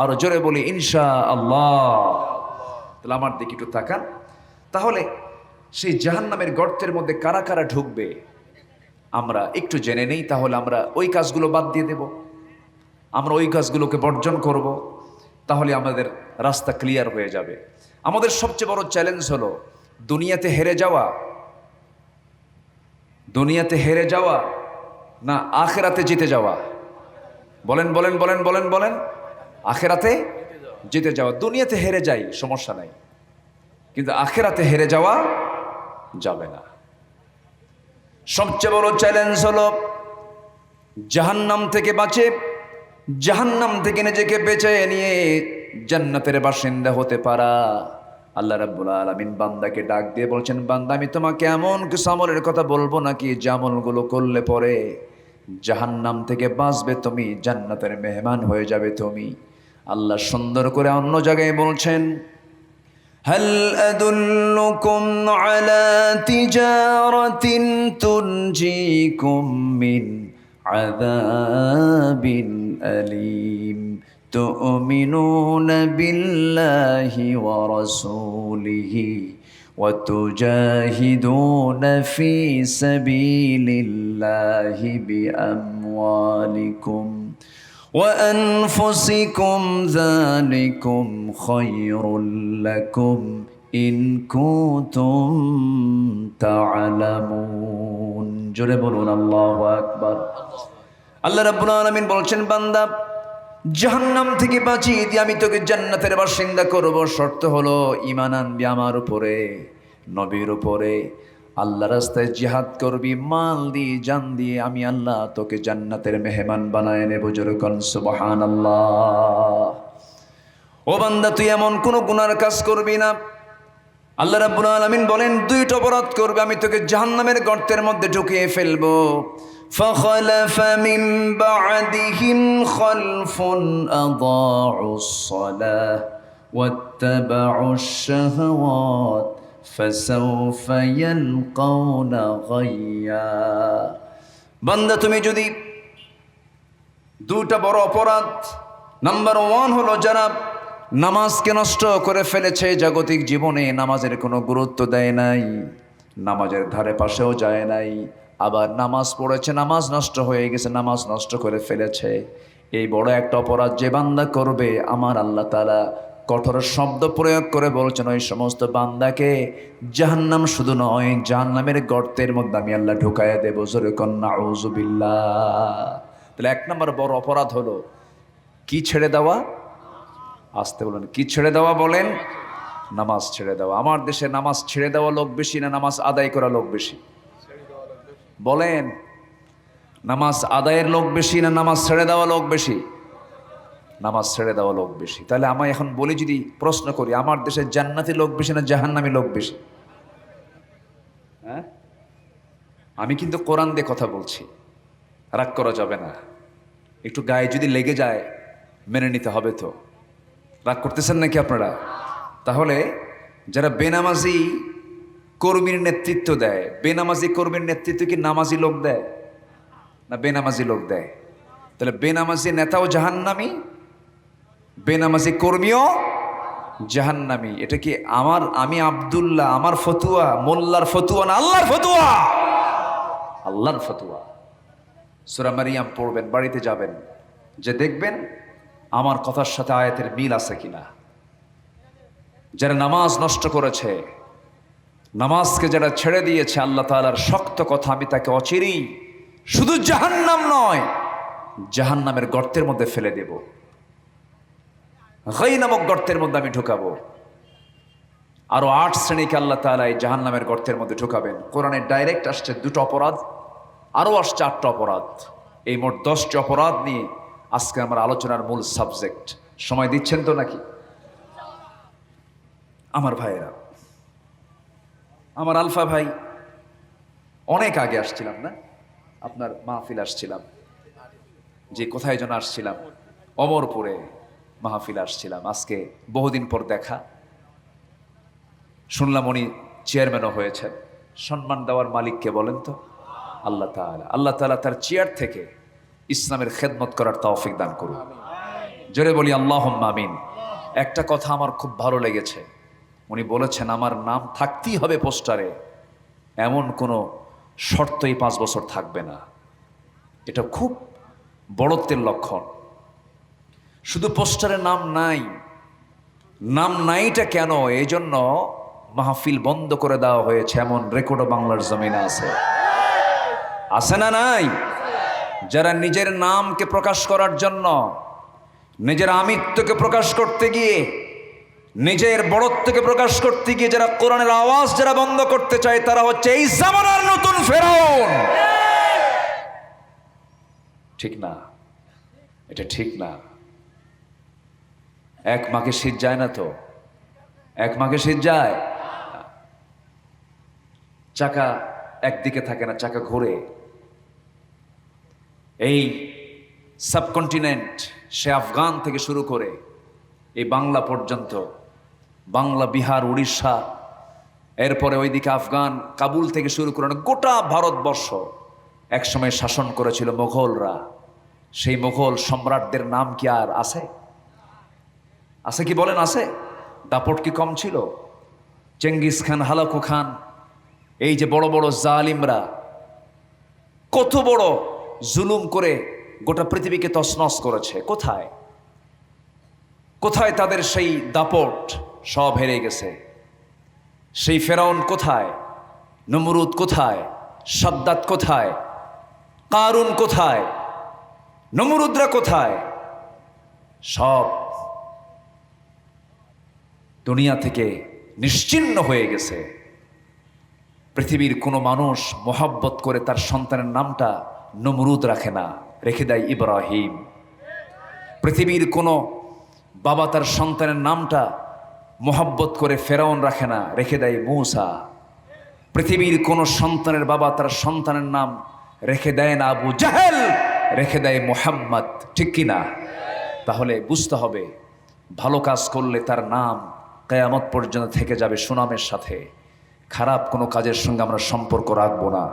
আরো জোরে বলি ইনশাআল্লাহ। তাহলে আমার দিকে একটু তাকান। তাহলে সেই জাহান্নামের গর্তের মধ্যে কারা কারা ঢুকবে আমরা একটু জেনে নেই। তাহলে আমরা ওই কাজগুলো বাদ দিয়ে দেব, আমরা ওই কাজগুলোকে বর্জন করব, তাহলে আমাদের রাস্তা ক্লিয়ার হয়ে যাবে। আমাদের সবচেয়ে বড় চ্যালেঞ্জ হলো দুনিয়াতে হেরে যাওয়া, দুনিয়াতে হেরে যাওয়া না আখেরাতে জিতে যাওয়া। বলেন বলেন বলেন বলেন বলেন। আখেরাতে জিতে যাওয়া। দুনিয়াতে হেরে যাই, সমস্যা নাই, কিন্তু আখেরাতে হেরে যাওয়া যাবে না। সবচেয়ে বড় চ্যালেঞ্জ হলো জাহান্নাম থেকে বাঁচে, জাহান্নাম থেকে নিজেকে বেঁচে নিয়ে জান্নাতের বাসিন্দা হতে পারা। আল্লাহ রাব্বুল আলামিন বান্দাকে ডাক দিয়ে বলছেন, বান্দা আমি তোমাকে এমন কিছু আমলের কথা বলবো নাকি যে আমলগুলো করলে পরে জাহান্নাম থেকে বাঁচবে তুমি, জান্নাতের মেহমান হয়ে যাবে তুমি। আল্লাহ সুন্দর করে অন্য জায়গায় বলছেন, هل أدلكم على تجارة تنجيكم من عذاب أليم تؤمنون بالله ورسوله وتجاهدون في سبيل الله بأموالكم وأنفسكم ذلكم خير لكم إن كنتم تعلمون। জোরে বলুন আল্লাহু আকবার। আল্লাহ রাব্বুল আলামিন বলছেন, বান্দা জাহান্নাম থেকে বাঁচিয়ে দিয়ে আমি তোকে জান্নাতের বাসিন্দা করব। শর্ত হলো ঈমান আনবি আমার উপরে, নবীর উপরে, আল্লাহ রাস্তায় জিহাদ করবি, মাল দিয়ে জান দিয়ে। আমি আল্লাহ তোকে জান্নাতের মেহমান বানায় নেব। জোরে কোন সুবহানাল্লাহ। ও বান্দা তুই এমন কোন গুনার কাজ করবি না। আল্লাহ রাব্বুল আলামিন বলেন, দুইটা অপরাধ করবে আমি তোকে জাহান্নামের গর্তের মধ্যে ঢুকিয়ে ফেলবো। فخلف من بعدهم خلف أضاعوا الصلاة واتبعوا الشهوات فسوف يلقون غيا। বান্দা তুমি যদি দুটো বড় অপরাধ, নাম্বার 1 হলো যারা নামাজকে নষ্ট করে ফেলেছে, জাগতিক জীবনে নামাজের কোনো গুরুত্ব দেয় নাই, নামাজের ধারে পাশেও যায় নাই, আবার নামাজ পড়েছে, নামাজ নষ্ট হয়ে গেছে, নামাজ নষ্ট করে ফেলেছে। এই বড় একটা অপরাধ যে বান্দা করবে, আমার আল্লাহ তাআলা কঠোর শব্দ প্রয়োগ করে বলছেন, ওই সমস্ত বান্দাকে জাহান্নাম শুধু নয়, জাহান্নামের গর্তের মধ্যে আমি আল্লাহ ঢুকাইয়া দেব। জোরে কোন নাউযু বিল্লাহ। তাহলে 1 নম্বর বড় অপরাধ হলো কি ছেড়ে দেওয়া? আসতে বলেন, কি ছেড়ে দেওয়া বলেন? নামাজ ছেড়ে দেওয়া। আমার দেশে নামাজ ছেড়ে দেওয়া লোক বেশি না নামাজ আদায় করা লোক বেশি? বলেন, নামাজ আদায়ের লোক বেশি না নামাজ ছেড়ে দেওয়া লোক বেশি? নামাজ ছেড়ে দেওয়া লোক বেশি। তাহলে আমি এখন বলি, যদি প্রশ্ন করি, আমার দেশে জান্নাতি লোক বেশি না জাহান্নামী লোক বেশি? হ্যাঁ, আমি কিন্তু কোরআন দিয়ে কথা বলছি, রাগ করা যাবে না। একটু গায়ে যদি লেগে যায় মেনে নিতে হবে। তো রাগ করতেছেন নাকি আপনারা? তাহলে যারা বেনামাজি কর্মীর নেতৃত্ব দেয়, বেনামাজি কর্মীর নেতৃত্ব কি নামাজি লোক দেয় না বেনামাজি লোক দেয়? তাহলে বেনামাজি নেতাও জাহান্নামী, বেনামাজি কর্মীও জাহান্নামী। এটা কি আমি আব্দুল্লাহ, আমার ফতুয়া, মোল্লার ফতুয়া না আল্লাহর ফতুয়া? আল্লাহর ফতুয়া। সূরা মারিয়াম পড়বেন, বাড়িতে যাবেন, যে দেখবেন আমার কথার সাথে আয়াতের মিল আছে কিনা। যারা নামাজ নষ্ট করেছে, নামাজকে যারা ছেড়ে দিয়েছে, আল্লাহ তাআলার শক্ত কথা, আমি তাকে অচিরেই শুধু জাহান্নাম নয়, জাহান্নামের গর্তের মধ্যে ফেলে দেব, গাই নামক গর্তের মধ্যে আমি ঢুকাবো। আরো 8 শ্রেণীকে আল্লাহ তাআলা এই জাহান্নামের গর্তের মধ্যে ঢুকাবেন। কোরআনে ডাইরেক্ট আসছে 2টা অপরাধ, আরো আসছে 8টা অপরাধ। এই মোট 10টি অপরাধ নিয়ে আজকে আমার আলোচনার মূল সাবজেক্ট। সময় দিচ্ছেন তো নাকি আমার ভাইয়েরা? আমার আলফা ভাই অনেক আগে আসছিলাম না, আপনার মাহফিল আসছিলাম, যে কোথায় যেন আসছিলাম, অমরপুরে মাহফিল আসছিলাম। আজকে বহুদিন পর দেখা, শুনলাম উনি চেয়ারম্যানও হয়েছেন। সম্মান দেওয়ার মালিককে বলেন তো? আল্লাহ তাআলা। আল্লাহ তাআলা তার চেয়ার থেকে ইসলামের খেদমত করার তৌফিক দান করুন। জোরে বলি আল্লাহুম্মা আমিন। একটা কথা আমার খুব ভালো লেগেছে, উনি বলেছেন আমার নাম থাকতেই হবে পোস্টারে, এমন কোনো শর্তই 5 বছর থাকবে না। এটা খুব বড়ত্বের লক্ষণ। শুধু পোস্টারে নাম নাই, নাম নাইটা কেন? এই জন্য মাহফিল বন্ধ করে দেওয়া হয়েছে, এমন রেকর্ডও বাংলার জমিনে আছে। আছে না নাই? যারা নিজের নামকে প্রকাশ করার জন্য, নিজের আমিত্বকে প্রকাশ করতে গিয়ে, নিজের বড়ত্বকে প্রকাশ করতে গিয়ে যারা কোরআনের আওয়াজ যারা বন্ধ করতে চায়, তারা হচ্ছে এই জামানার নতুন ফেরাউন। ঠিক না? এটা ঠিক না। এক মাকে শীত যায় না তো? এক মাকে শীত যায়? চাকা একদিকে থাকে না, চাকা ঘুরে। এই সাবকন্টিনেন্ট, সে আফগান থেকে শুরু করে এই বাংলা পর্যন্ত, বাংলা, বিহার, উড়িষ্যা, এরপরে ওইদিকে আফগান, কাবুল থেকে শুরু করে গোটা ভারতবর্ষ একসময় শাসন করেছিল মোগলরা। সেই মোগল সম্রাটদের নাম কি আর আছে? আছে কি বলেন? আছে? দাপট কি কম ছিল? চেঙ্গিস খান, হালাকু খান, এই যে বড় বড় জালিমরা কত বড় জুলুম করে গোটা পৃথিবীকে তছনছ করেছে। কোথায় কোথায় তাদের সেই দাপট? সব হেরে গেছে। সেই ফেরাউন কোথায়? নমরুদ কোথায়? সাদ্দাত কোথায়? কারুন কোথায়? নমরুদরা কোথায়? সব দুনিয়া থেকে নিশ্চিহ্ন হয়ে গেছে। পৃথিবীর কোনো মানুষ মোহাব্বত করে তার সন্তানের নামটা নমরুদ রাখে না, রেখে দেয় ইব্রাহিম। পৃথিবীর কোনো বাবা তার সন্তানের নামটা মোহাব্বত করে ফেরাউন রাখে না, রেখে দেয় মূসা। পৃথিবীর কোনো সন্তানের বাবা তার সন্তানের নাম রেখে দেয় না আবু জাহেল, রেখে দেয় মুহাম্মদ। ঠিক কি না? তাহলে বুঝতে হবে, ভালো কাজ করলে তার নাম কিয়ামত পর্যন্ত থেকে যাবে সুনামের সাথে। খারাপ কোনো কাজের সঙ্গে আমরা সম্পর্ক রাখবো না,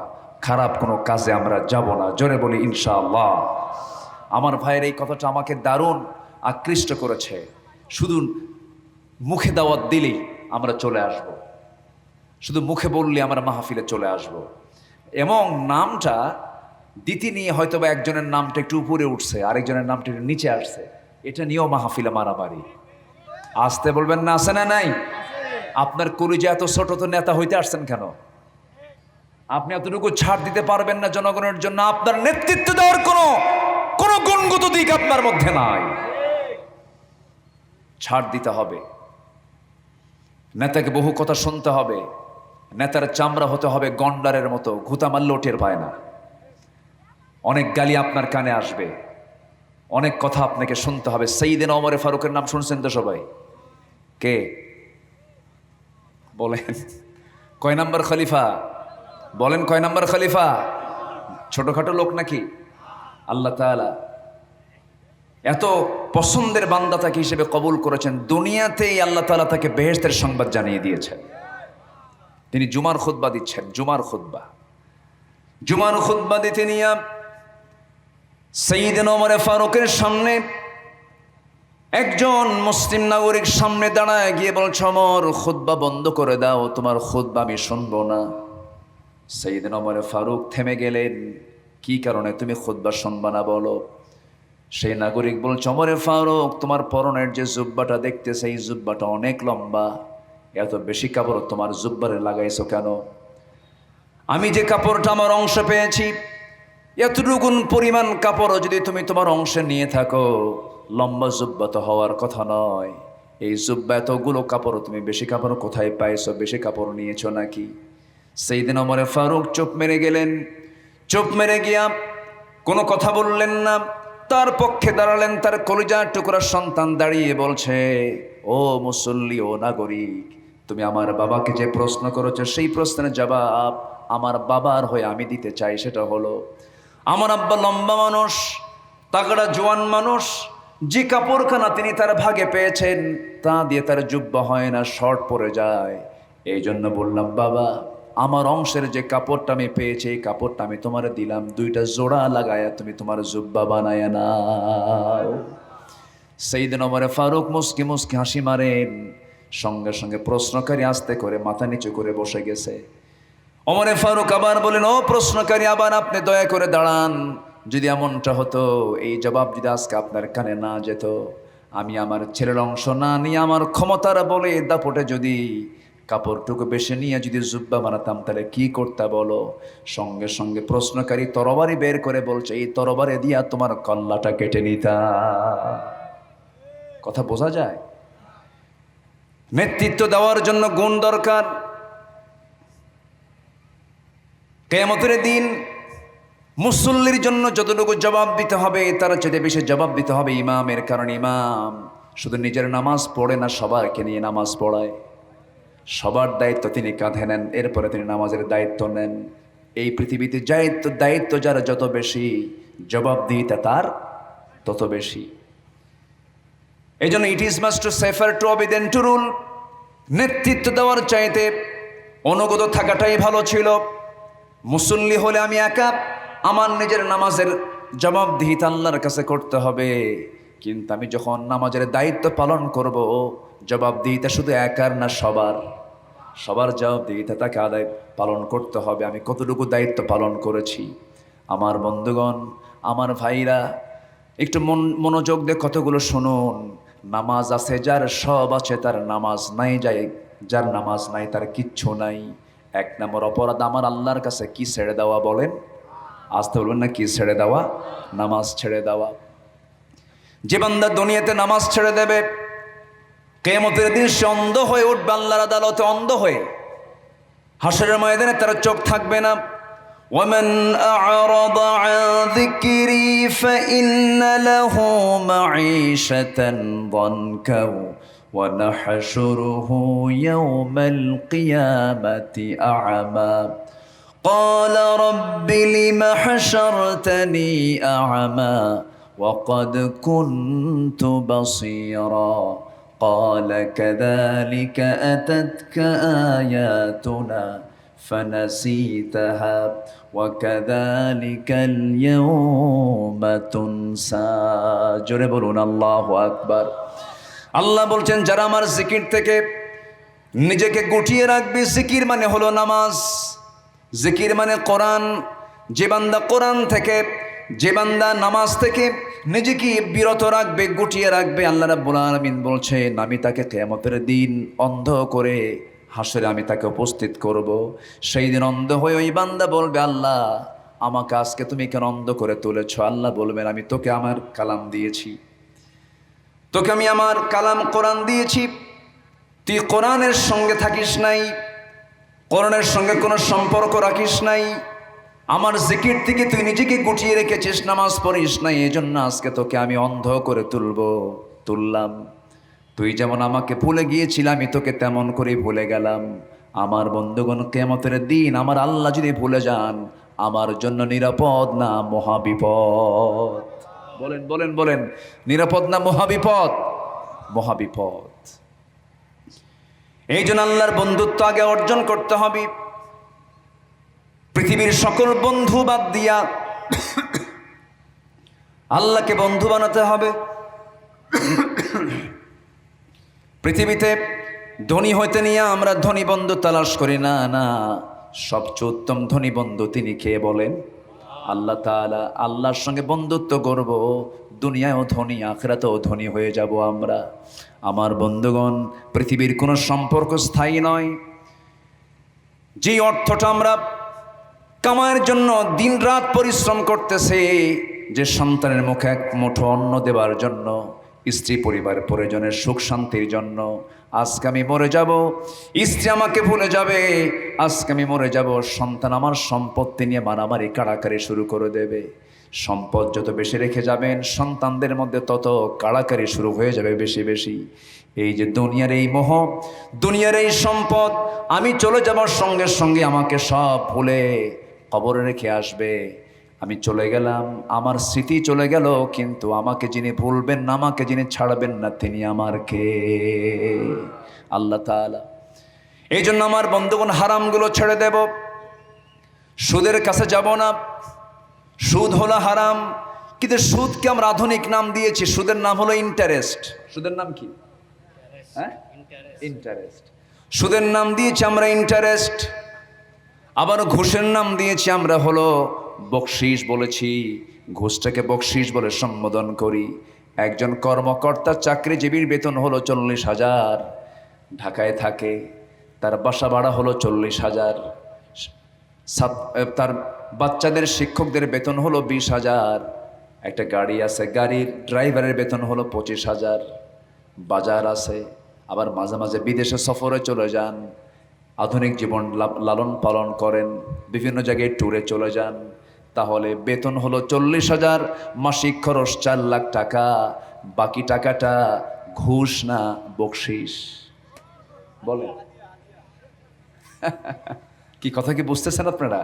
খারাপ কোনো কাজে আমরা যাব না। জোরে বলি ইনশাআল্লাহ। আমার ভাইয়ের এই কথাটা আমাকে দারুণ আকৃষ্ট করেছে। শুধু মুখে দাওয়াত দিলেই আমরা চলে আসব, শুধু মুখে বললে আমরা মাহফিলে চলে আসব। এবং নামটা দিতে নিয়ে হয়তো বা একজনের নামটা একটু উপরে উঠছে, আরেকজনের নামটা একটু নিচে আসছে, এটা নিয়েও মাহফিলে মারামারি। আসতে বলবেন না? আছে না নাই? আপনার কলিজা এত ছোট, তো নেতা হইতে আসছেন কেন? আপনি এতটুকু ছাড় দিতে পারবেন না জনগণের জন্য? আপনার নেতৃত্ব দেওয়ার কোনো গুণগত দিক আপনার মধ্যে নাই। ছাড় দিতে হবে, নেতাকে বহু কথা শুনতে হবে, নেতার চামড়া হতে হবে গন্ডারের মতো, ঘুতা মারলেও টের পায় না। অনেক গালি আপনার কানে আসবে, অনেক কথা আপনাকে শুনতে হবে। সাইয়েদনা ওমর ফারুকের নাম শুনছেন তো সবাই? কে বলেন? কয় নাম্বার খলিফা? বলেন কয় নাম্বার খলিফা? ছোটখাটো লোক নাকি? আল্লাহ তাআলা এত পছন্দের বান্দা তাকে হিসেবে কবুল করেছেন, দুনিয়াতেই আল্লাহ তাআলা তাকে বেহেশতের সংবাদ জানিয়ে দিয়েছেন। তিনি জুমার খুতবা দিচ্ছেন, জুমার খুতবা দিতে নিয়ে সাইয়েদনা ওমর ফারুকের সামনে একজন মুসলিম নাগরিক সামনে দাঁড়ায় গিয়ে বলছে, ওমর খুতবা বন্ধ করে দাও, তোমার খুতবা আমি শুনবো না। সাইয়েদনা ওমর ফারুক থেমে গেলেন। কি কারণে তুমি খুতবা শুনবা না বলো? সেই নাগরিক বলছে, ওমর ফারুক, তোমার পরনের যে জুব্বাটা দেখতেছে, এই জুব্বাটা অনেক লম্বা, এত বেশি কাপড় তোমার জুব্বারে লাগাইছো কেন? আমি যে কাপড়টা আমার অংশ পেয়েছি, এতটুকুন পরিমাণ কাপড় যদি তুমি তোমার অংশে নিয়ে থাকো, লম্বা জুব্বা তো হওয়ার কথা নয়। এই জুব্বা এতগুলো কাপড়, তুমি বেশি কাপড় কোথায় পাইছো? বেশি কাপড় নিয়েছো নাকি? সেই দিন ওমর ফারুক চুপ মেরে গেলেন। চুপ মেরে গিয়া কোনো কথা বললেন না। তার পক্ষে দাঁড়ালেন তার কলিজার টুকরা সন্তান, দাঁড়িয়ে বলছে, ও মুসল্লি, ও নাগরিক, তুমি আমার বাবাকে যে প্রশ্ন করেছো সেই প্রশ্নের জবাব আমার বাবার হয়ে আমি দিতে চাই। সেটা হলো, আমার আব্বা লম্বা মানুষ, তাগড়া জোয়ান মানুষ, যে কাপড়খানা তিনি তার ভাগে পেয়েছেন তা দিয়ে তার জুব্বা হয় না, শর্ট পরে যায়। এই জন্য বললাম, বাবা, আমার অংশের যে কাপড়টা আমি পেয়েছি এই কাপড়টা আমি তোমার দিলাম, দুইটা জোড়া লাগায়া তুমি তোমার জুব্বা বানায় নাও। সেইদিন ওমর ফারুক মুস্কি মুস্কি হাসি মারেন। সঙ্গে সঙ্গে প্রশ্নকারী আস্তে করে মাথা নিচু করে বসে গেছে। ওমর ফারুক আবার বলেন, ও প্রশ্নকারী, আবার আপনি দয়া করে দাঁড়ান। যদি এমনটা হতো, এই জবাব যদি আজকে আপনার কানে না যেত, আমি আমার ছেলের অংশ না নিয়ে আমার ক্ষমতার বলে দাপটে যদি কাপড়টুকু বেশি নিয়ে যদি জুব্বা বানাতাম, তাহলে কি করতে বলো? সঙ্গে সঙ্গে প্রশ্নকারী তরবারি বের করে বলছে, এই তরবারি দিয়া তোমার কল্লাটা কেটে নিতা। কথা বোঝা যায়? নেতৃত্ব দেওয়ার জন্য গুণ দরকার। কিয়ামতের দিন মুসল্লির জন্য যতটুকু জবাব দিতে হবে তার চেয়ে বেশি জবাব দিতে হবে ইমামের। কারণ ইমাম শুধু নিজের নামাজ পড়ে না, সবাইকে নিয়ে নামাজ পড়ায়। সবার দায়িত্ব তিনি কাঁধে নেন, এরপরে তিনি নামাজের দায়িত্ব নেন। এই পৃথিবীতে দায়িত্ব যারা যত বেশি, জবাবদিহিতা তার তত বেশি। এই জন্য it is must to safer to obey then to rule. নেতৃত্ব দেওয়ার চাইতে অনুগত থাকাটাই ভালো ছিল। মুসল্লি হলে আমি একা, আমার নিজের নামাজের জবাবদিহিতা আল্লাহর কাছে করতে হবে। কিন্তু আমি যখন নামাজের দায়িত্ব পালন করব, জবাবদিহিতা শুধু একার না, সবার জবাবদিহিতা তাকে আদায় পালন করতে হবে। আমি কতটুকু দায়িত্ব পালন করেছি। আমার বন্ধুগণ, আমার ভাইরা, একটু মনোযোগ দিয়ে কতগুলো শুনুন। নামাজ আছে যার, সব আছে তার, নামাজ নাই যার নামাজ নাই তার কিচ্ছু নাই। এক নম্বর অপরাধ আমার আল্লাহর কাছে কি ছেড়ে দেওয়া? বলেন, আসতে বলবেন না, কি ছেড়ে দেওয়া? নামাজ ছেড়ে দেওয়া। যে বান্দা দুনিয়াতে নামাজ ছেড়ে দেবে, কিয়ামতের দিন সে অন্ধ হয়ে উঠবে আল্লাহর আদালতে, অন্ধ হয়ে। হাসরের ময়দানে তার চোখ থাকবে না। ومن أعرض عن ذكري فإن له معيشة ضنكا ونحشره يوم القيامة أعمى قال رب لم حشرتني أعمى وقد كنت بصيرا قال كذلك أتتك آياتنا فنسيتها وكذلك اليوم تنسى। জোরে বলুন আল্লাহু আকবার। আল্লাহ বলছেন, যারা আমার জিকির থেকে নিজেকে গুটিয়ে রাখবে, জিকির মানে হলো নামাজ, জিকির মানে কোরআন। যে বান্দা কোরআন থেকে, যে বান্দা নামাজ থেকে নিজেকে বিরত রাখবে, গুটিয়ে রাখবে, আল্লাহ রাব্বুল আলামিন বলছেন, আমি তাকে কিয়ামতের দিন অন্ধ করে হাসরে আমি তাকে উপস্থিত করব। সেই দিন অন্ধ হয়ে ওই বান্দা বলবে, আল্লাহ আমাকে আজকে তুমি কেন অন্ধ করে তুলেছ? আল্লাহ বলবেন, আমি তোকে আমার কালাম দিয়েছি, তোকে আমি আমার কালাম কোরআন দিয়েছি, তুই কোরআনের সঙ্গে থাকিস নাই, কোরআনের সঙ্গে কোনো সম্পর্ক রাখিস নাই, আমার জিকির থেকে তুই নিজেকে গুটিয়ে রেখেছিস, নামাজ পড়িস নাই, এই জন্য আজকে তোকে আমি অন্ধ করে তুললাম। তুই যেমন আমাকে ভুলে গিয়েছিলাম, আমি তোকে তেমন করে ভুলে গেলাম। আমার বন্ধুগণ, কিয়ামতের দিন আমার আল্লাহ যদি ভুলে যান, আমার জন্য নিরাপদ না মহাবিপদ? বলেন বলেন বলেন, নিরাপদ না মহাবিপদ? মহাবিপদ। এই জন্য আল্লাহর বন্ধুত্ব আগে অর্জন করতে হবে। পৃথিবীর সকল বন্ধু বাদ দিয়া আল্লাহকে বন্ধু বানাতে হবে। পৃথিবীতে ধনী হইতে নিয়ে আমরা ধনী বন্ধু তালাশ করি না, না, সবচেয়ে উত্তম ধনী বন্ধু তিনি কে বলেন? আল্লাহ তাআলা, আল্লাহর সঙ্গে বন্ধুত্ব করব, দুনিয়ায়ও ধনী আখিরাতেও ধনী হয়ে যাব আমরা। আমার বন্ধুগণ, পৃথিবীর কোনো সম্পর্ক স্থায়ী নয়। যে অর্থটা আমরা কামাইয়ের জন্য দিনরাত পরিশ্রম করতেছে, যে সন্তানের মুখে এক মুঠো অন্ন দেওয়ার জন্য, স্ত্রী পরিবার পরিজনের সুখ শান্তির জন্য, আজকে আমি মরে যাব, স্ত্রী আমাকে ভুলে যাবে, আজকে আমি মরে যাব, সন্তান আমার সম্পত্তি নিয়ে মারামারি কাড়াকাড়ি শুরু করে দেবে। সম্পদ যত বেশি রেখে যাবেন, সন্তানদের মধ্যে তত কাড়াকাড়ি শুরু হয়ে যাবে বেশি বেশি। এই যে দুনিয়ার এই মোহ, দুনিয়ার এই সম্পদ, আমি চলে যাবার সঙ্গে সঙ্গে আমাকে সব ভুলে কবরে রেখে আসবে। আমি চলে গেলাম, আমার স্মৃতি চলে গেল, কিন্তু আমাকে যিনি ভুলবেন না, আমাকে যিনি ছাড়বেন না, তিনি আমার কে? আল্লাহ তাআলা। এই জন্য আমার বন্ধুগণ, হারামগুলো ছেড়ে দেব, সুদের কাছে যাব না। সুদ হলো হারাম, কিন্তু সুদকে আমরা আধুনিক নাম দিয়েছি, সুদের নাম হলো ইন্টারেস্ট। সুদের নাম কি? হ্যাঁ, ইন্টারেস্ট। সুদের নাম দিয়েছি আমরা ইন্টারেস্ট। আবার ঘুষের নাম দিয়েছি আমরা হলো বকশিস বলেছি। ঘুষটাকে বকশিস বলে সম্বোধন করি। একজন কর্মকর্তা চাকরিজীবীর বেতন হলো 40,000, ঢাকায় থাকে, তার বাসা ভাড়া হলো 40,000, তার বাচ্চাদের শিক্ষকদের বেতন হলো 20,000, একটা গাড়ি আছে, গাড়ির ড্রাইভারের বেতন হলো 25,000, বাজার আছে, আবার মাঝে মাঝে বিদেশে সফরে চলে যান, আধুনিক জীবন লালন পালন করেন, বিভিন্ন জায়গায় ট্যুরে চলে যান, তাহলে বেতন হলো 40,000, মাসিক খরচ 4 লাখ টাকা। বাকি টাকাটা ঘুষ না বকশিস? বলেন কি কথা কি বুঝতেছেন আপনারা?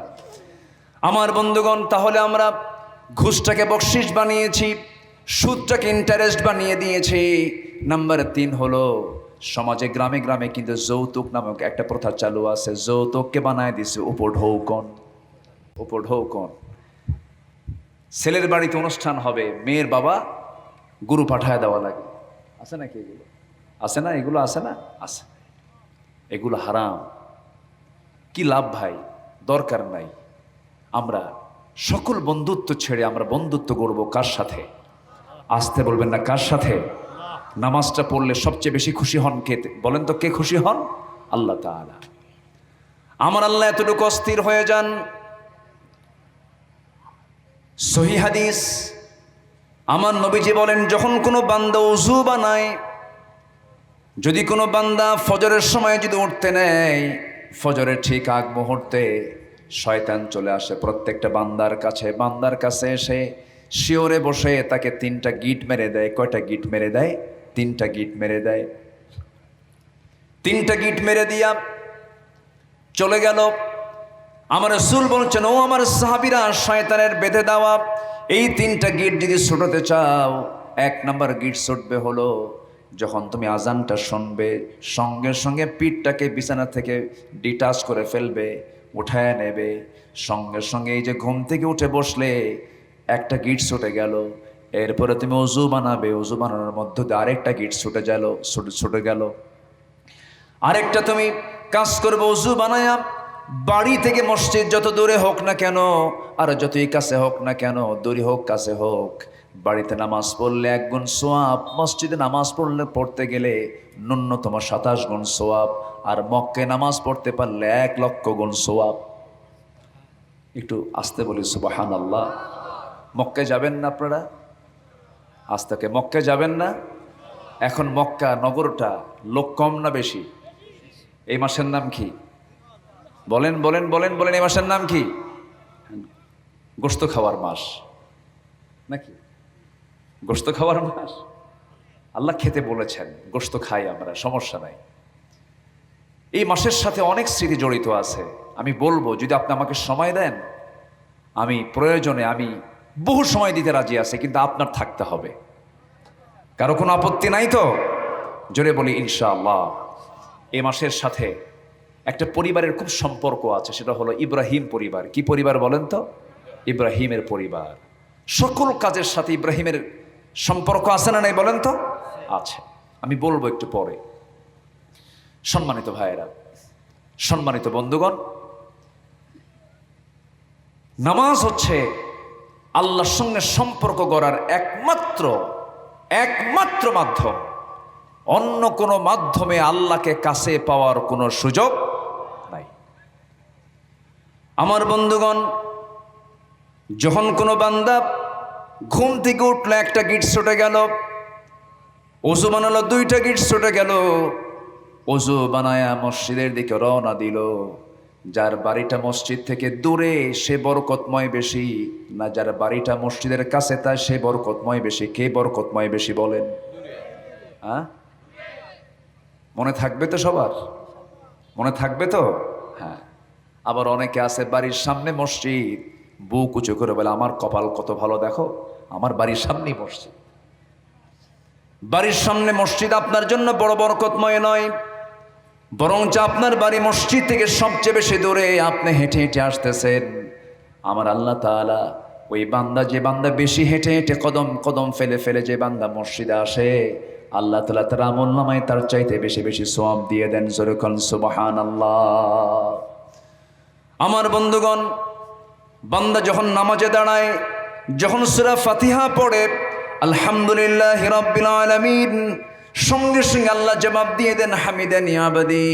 আমার বন্ধুগণ, তাহলে আমরা ঘুষটাকে বকশিস বানিয়েছি, সুদটাকে ইন্টারেস্ট বানিয়ে দিয়েছি। নাম্বার 3 হলো, সমাজে গ্রামে গ্রামে কিন্তু যৌতুক নামক একটা প্রথা চালু আছে। যৌতুককে বানায় দিছে উপঢৌকন। উপঢৌকন, ছেলের বাড়িতে অনুষ্ঠান হবে, মেয়ের বাবা গরু পাঠায় দেওয়া লাগে। আছে নাকি এগুলো? আছে না? এগুলো আছে না? আছে। এগুলো হারাম। কি লাভ ভাই? দরকার নাই। আমরা সকল বন্ধুত্ব ছেড়ে আমরা বন্ধুত্ব করব কার সাথে? আসতে বলবেন না, কার সাথে? নামাজটা পড়লে সবচেয়ে বেশি খুশি হন কে? বলেন তো, কে খুশি হন? আল্লাহ তাআলা। আমার আল্লাহ এতটুকু অস্থির হয়ে যান। সহিহ হাদিস, আমার নবীজি বলেন, যখন কোনো বান্দা ওযু বানায়, যদি কোনো বান্দা ফজরের সময় যদি উঠতে নেয়, ফজরের ঠিক আগ মুহূর্তে শয়তান চলে আসে প্রত্যেকটা বান্দার কাছে। বান্দার কাছে এসে শিওরে বসে তাকে 3টা গিট মেরে দেয়। কয়টা গিট মেরে দেয়? 3টা গিট মেরে দেয়। 3টা গিট মেরে দিয়া চলে গেল। আমার রাসূল বলছেন, ও আমার সাহাবীরা, শয়তানের বেঁধে দেওয়া এই 3টা গিট যদি ছুটাতে চাও, 1 নাম্বার গিট ছুটবে হলো, যখন তুমি আজানটা শুনবে, সঙ্গে সঙ্গে পিঠটাকে বিছানা থেকে ডিটাচ করে ফেলবে, উঠায় নেবে। সঙ্গে সঙ্গে এই যে ঘুম থেকে উঠে বসলে একটা গিট ছুটে গেল। এরপরে তুমি ওযু বানাবে, ওযু বানানোর মধ্য দিয়ে আরেকটা গিট ছুটে গেল। আরেকটা তুমি কাজ করবে, ওযু বানায়া বাড়ি থেকে মসজিদ যত দূরে হোক না কেন, আর যতই কাছে হোক না কেন, দূরে হোক কাছে হোক, বাড়িতে নামাজ পড়লে 1 গুণ সোয়াব, মসজিদে নামাজ পড়তে গেলে ন্যূনতম 27 গুণ সোয়াব, আর মক্কায় নামাজ পড়তে পারলে 1 লক্ষ গুণ সোয়াব। একটু আস্তে বলি সুবহানাল্লাহ। মক্কায় যাবেন না আপনারা? আজ থেকে মক্কায় যাবেন না? এখন মক্কা নগরটা লোক কম না বেশি? এই মাসের নাম কি? বলেন বলেন বলেন বলেন, এই মাসের নাম কি? গোশত খাওয়ার মাস নাকি? গোশত খাওয়ার মাস। আল্লাহ খেতে বলেছেন, গোশত খাই আমরা, সমস্যা নাই। এই মাসের সাথে অনেক স্মৃতি জড়িত আছে। আমি বলবো, যদি আপনি আমাকে সময় দেন, আমি প্রয়োজনে আমি বহু সময় দিতে রাজি আছি, কিন্তু আপনার থাকতে হবে। কারো কোনো আপত্তি নাই তো? জোরে বলি ইনশাআল্লাহ। এই মাসের সাথে একটা পরিবারের খুব সম্পর্ক আছে, সেটা হলো ইব্রাহিম পরিবার। কি পরিবার বলেন তো? ইব্রাহিমের পরিবার। সকল কাজের সাথে ইব্রাহিমের সম্পর্ক আছে না নাই বলেন তো? আছে। আমি বলবো একটু পরে। সম্মানিত ভাইয়েরা, সম্মানিত বন্ধুগণ, নামাজ হচ্ছে আল্লাহর সঙ্গে সম্পর্ক গড়ার একমাত্র মাধ্যম। অন্য কোনো মাধ্যমে আল্লাহকে কাছে পাওয়ার কোনো সুযোগ নাই। আমার বন্ধুগণ, যখন কোনো বান্দা ঘুম থেকে উঠলো, একটা গিট ছুটে গেল, ওযু বানালো, দুইটা গিট ছুটে গেল, ওযু বানায়া মসজিদের দিকে রওনা দিল। যার বাড়িটা মসজিদ থেকে দূরে সে বরকতময় বেশি, না যার বাড়িটা মসজিদের কাছে তা সে বরকতময় বেশি? কে বরকতময় বেশি বলেন? হ্যাঁ, মনে থাকবে তো সবার? মনে থাকবে তো? হ্যাঁ। আবার অনেকে আছে বাড়ির সামনে মসজিদ, বুক উঁচু করে বলে আমার কপাল কত ভালো, দেখো আমার বাড়ির সামনেই মসজিদ। বাড়ির সামনে মসজিদ আপনার জন্য বড় বরকতময় নয়, বরঞ্চ আপনার বাড়ি মসজিদ থেকে সবচেয়ে বেশি দূরে, আপনি হেঁটে হেঁটে আসতেছেন। আমার আল্লাহ তাআলা ওই বান্দা, যে বান্দা বেশি হেঁটে হেঁটে কদম কদম ফেলে ফেলে যে বান্দা মসজিদে আসে, আল্লাহ তাআলা তার আমলনামায় তার চাইতে বেশি বেশি সওয়াব দিয়ে দেন। জোরে বলুন সুবহানাল্লাহ। আমার বন্ধুগণ, বান্দা যখন নামাজে দাঁড়ায়, যখন সূরা ফাতিহা পড়ে আলহামদুলিল্লাহি রাব্বিল আলামিন, সঙ্গে সঙ্গে আল্লাহ জবাব দিয়ে দেন হামিদানি আবাদি।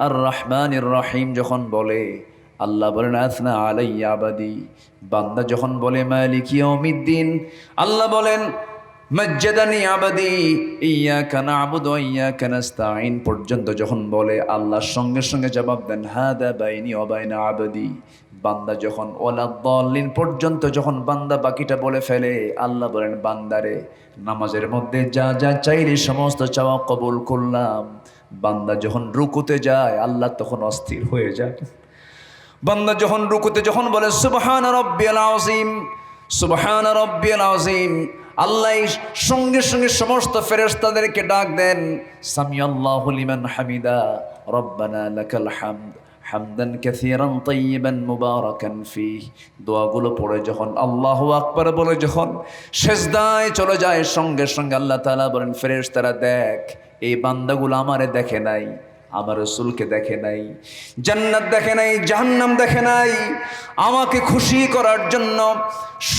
আর রহমানির রহিম যখন বলে, আল্লাহ বলেন আথনা আলাইয়া আবাদি। বান্দা যখন বলে মালিকি ইয়াউমিদ্দিন, আল্লাহ বলেন মাজ্জাদানি আবাদি ইয়াকা না'বুদু ওয়া ইয়াকা নাস্তাঈন পর্যন্ত যখন বলে, আল্লাহর সঙ্গে সঙ্গে জবাব দেন হাদা বাইনি ওয়া বাইনা আবাদি। বান্দা যখন ওয়ালা দাল্লিন পর্যন্ত যখন বান্দা বাকিটা বলে ফেলে, আল্লাহ বলেন বান্দারে নামাজের মধ্যে যা যা চাইলে সমস্ত চাওয়া কবুল করলাম। বান্দা যখন রুকুতে যায়, আল্লাহ তখন অস্থির হয়ে যায়। বান্দা যখন রুকুতে যখন বলে সুবহান রাব্বিয়াল আযীম, সুবহান রাব্বিয়াল আযীম, আল্লাহ সঙ্গে সঙ্গে সমস্ত ফেরেশতাদেরকে ডাক দেন সামিআল্লাহু লিমান হামিদা রব্বানা লাকাল হামদ হামদান কাসীরান তাইয়িবান মুবারাকান ফীহ। দোয়াগুলো পড়ে যখন আল্লাহু আকবার বলে যখন সিজদায় চলে যায়, সঙ্গে সঙ্গে আল্লাহ তাআলা বলেন ফেরেশতারা দেখ, এই বান্দাগুলো আমারে দেখে নাই, আমার রাসূলকে দেখে নাই, জান্নাত দেখে নাই, জাহান্নাম দেখে নাই, আমাকে খুশি করার জন্য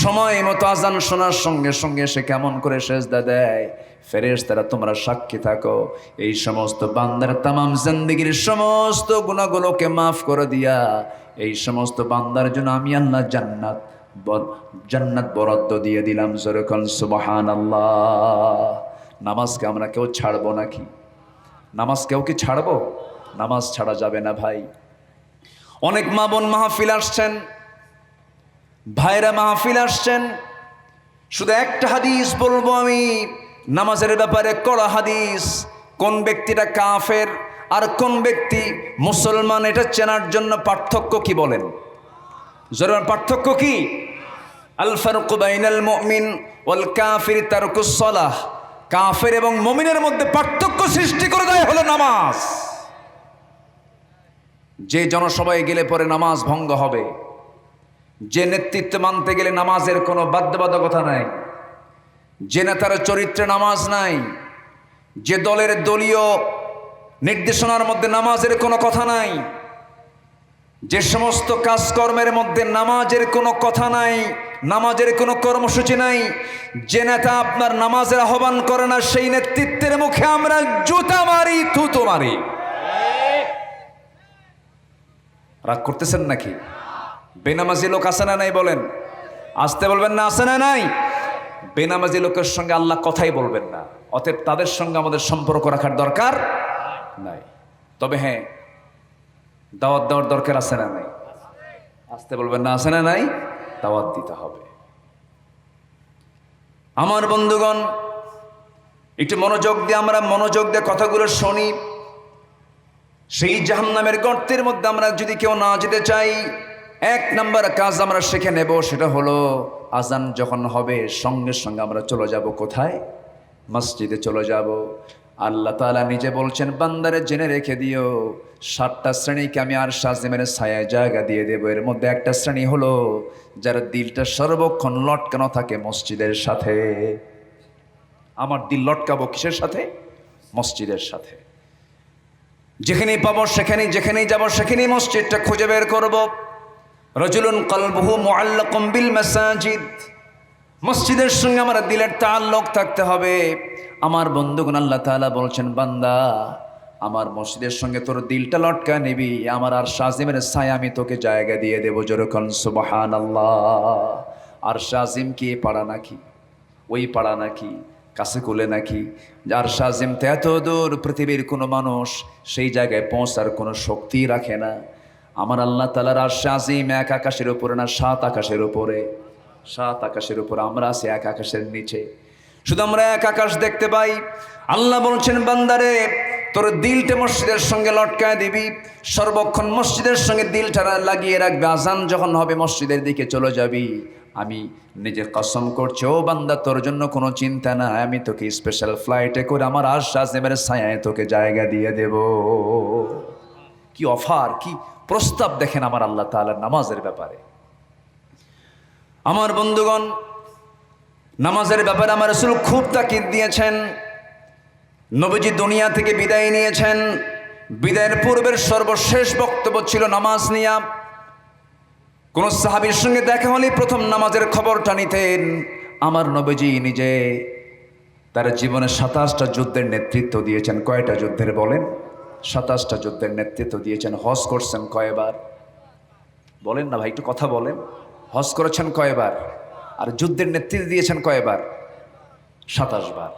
সময় মতো আজান শোনার সঙ্গে সঙ্গে সে কেমন করে সিজদা দেয়। ফেরেশতারা তোমরা সাক্ষী থাকো, এই সমস্ত বান্দার তামাম জিন্দেগীর সমস্ত গুনাহগুলোকে মাফ করে দিয়া এই সমস্ত বান্দার জন্য আমি আল্লাহ জান্নাত বরাদ্দ দিয়ে দিলাম। জোরে বলুন সুবহানাল্লাহ। নামাজকে আমরা কেউ ছাড়বো নাকি? নামাজ কেউ কি ছাড়বো? নামাজ ছাড়া যাবে না ভাই। অনেক মা বোন মাহফিল আসছেন, ভাইরা মাহফিল আসছেন, শুধু একটা হাদিস বলবো আমি নামাজের ব্যাপারে, কড়া হাদিস। কোন ব্যক্তিটা কাফের আর কোন ব্যক্তি মুসলমান, এটা চেনার জন্য পার্থক্য কি বলেন? জরুর পার্থক্য কি? আল ফারকু বাইনাল মুমিন ওয়াল কাফির তারকুস সালাহ। কাফের এবং মুমিনের মধ্যে পার্থক্য সৃষ্টি করে দেয় হলো নামাজ। যে জনসভায় গেলে পরে নামাজ ভঙ্গ হবে, যে নেতৃত্ব মানতে গেলে নামাজের কোনো বাধ্যবাধকতা নাই, যে নেতার চরিত্রে নামাজ নাই, যে দলের দলীয় নির্দেশনার মধ্যে নামাজের কোনো কথা নাই, যে সমস্ত কাজকর্মের মধ্যে নামাজের কোনো কথা নাই, নামাজের কোনো কর্মসূচি নাই, যে নেতা আপনার নামাজের আহ্বান করে না, সেই নেতৃত্বের মুখে আমরা জুতা মারি, থুতু মারি। রাগ করতেছেন নাকি? বেনামাজি লোক আছে না নাই বলেন? আসতে বলবেন না, আছে না নাই? বেনামাজি লোকের সঙ্গে আল্লাহ কথাই বলবেন না, অতএব তাদের সঙ্গে আমাদের সম্পর্ক রাখার দরকার নাই। তবে হ্যাঁ, দাওয়াত দেওয়ার দরকার আছে না নাই? আসতে বলবেন না, আছে না নাই? দাওয়াত দিতে হবে। আমার বন্ধুগণ, একটু মনোযোগ দিয়ে কথাগুলো শুনি। সেই জাহান্নামের গর্তের মধ্যে আমরা যদি কেউ না যেতে চাই, এক নাম্বার কাজ আমরা শিখে নেব, সেটা হলো আজান যখন হবে সঙ্গে সঙ্গে আমরা চলে যাব কোথায়? মসজিদে চলে যাব। আল্লাহ তাআলা নিজে বলছেন বান্দারে জেনে রেখে দিও, 7টা শ্রেণীকে আমি আরশ আজিমের ছায়ায় জায়গা দিয়ে দেব। এর মধ্যে একটা শ্রেণী হলো যার দিলটা সর্বক্ষণ লটকানো থাকে মসজিদের সাথে। আমার দিল লটকাবো কিসের সাথে? মসজিদের সাথে। যেখানেই পাবো সেখানেই, যেখানেই যাব সেখানেই মসজিদটা খুঁজে বের করব। রাজুলুন কলবুহু মুআল্লাকুম বিল মাসাজিদ, মসজিদের সঙ্গে আমার দিলের তাআল্লুক থাকতে হবে। আমার বন্ধুগণ, আল্লাহ তাআলা বলছেন, বান্দা আমার মসজিদের সঙ্গে তোর দিলটা লটকা নিবি, আমার আর শাজিমের ছায়া আমি তোকে জায়গা দিয়ে দেবো। যেরকম সুবহানাল্লাহ। আর শাজিম কি পাড়া নাকি, ওই পাড়া নাকি, কাছে কোলে নাকি? যার শাজিম তো এত দূর, পৃথিবীর কোনো মানুষ সেই জায়গায় পৌঁছার কোনো শক্তি রাখে না। আমার আল্লাহ তাআলার আর শাজিম এক আকাশের উপরে না, 7 আকাশের উপরে। 7 আকাশের উপরে, আমরা আছি এক আকাশের নিচে। শুধু আমরা এক আকাশ দেখতে পাই। আল্লাহ বলছেন, বান্দারে তোর দিলটা মসজিদের সঙ্গে লটকায় দিবি, সর্বক্ষণ মসজিদের সঙ্গে দিলটা লাগিয়ে রাখবে। আজান যখন হবে মসজিদের দিকে চলে যাবি। আমি নিজে কসম করছি, ও বান্দা তোর জন্য কোনো চিন্তা না, আমি তোকে স্পেশাল ফ্লাইটে করে আমার আর শাজিমের ছায়ায় তোকে জায়গা দিয়ে দেব। কি অফার, কি প্রস্তাব দেখেন আমার আল্লাহ তাআলার নামাজের ব্যাপারে। আমার বন্ধুগণ, নামাজের ব্যাপারে আমার রাসূল খুব তাকিদ দিয়েছেন। নবীজি দুনিয়া থেকে বিদায় নিয়েছেন, বিদায়ের পূর্বের সর্বশেষ বক্তব্য ছিল নামাজ নিয়া। কোন সাহাবীর সঙ্গে দেখা হলে প্রথম নামাজের খবরটা নিতেন। আমার নবীজি নিজে তার জীবনে 27টা যুদ্ধের নেতৃত্ব দিয়েছেন। কয়টা যুদ্ধের বলেন? 27টা যুদ্ধের নেতৃত্ব দিয়েছেন। হজ করছেন কয়বার বলেন না ভাই, একটু কথা বলেন। হজ করেছেন কয়বার? আর যুদ্ধের নেতৃত্ব দিয়েছেন কয়বার? 27 বার।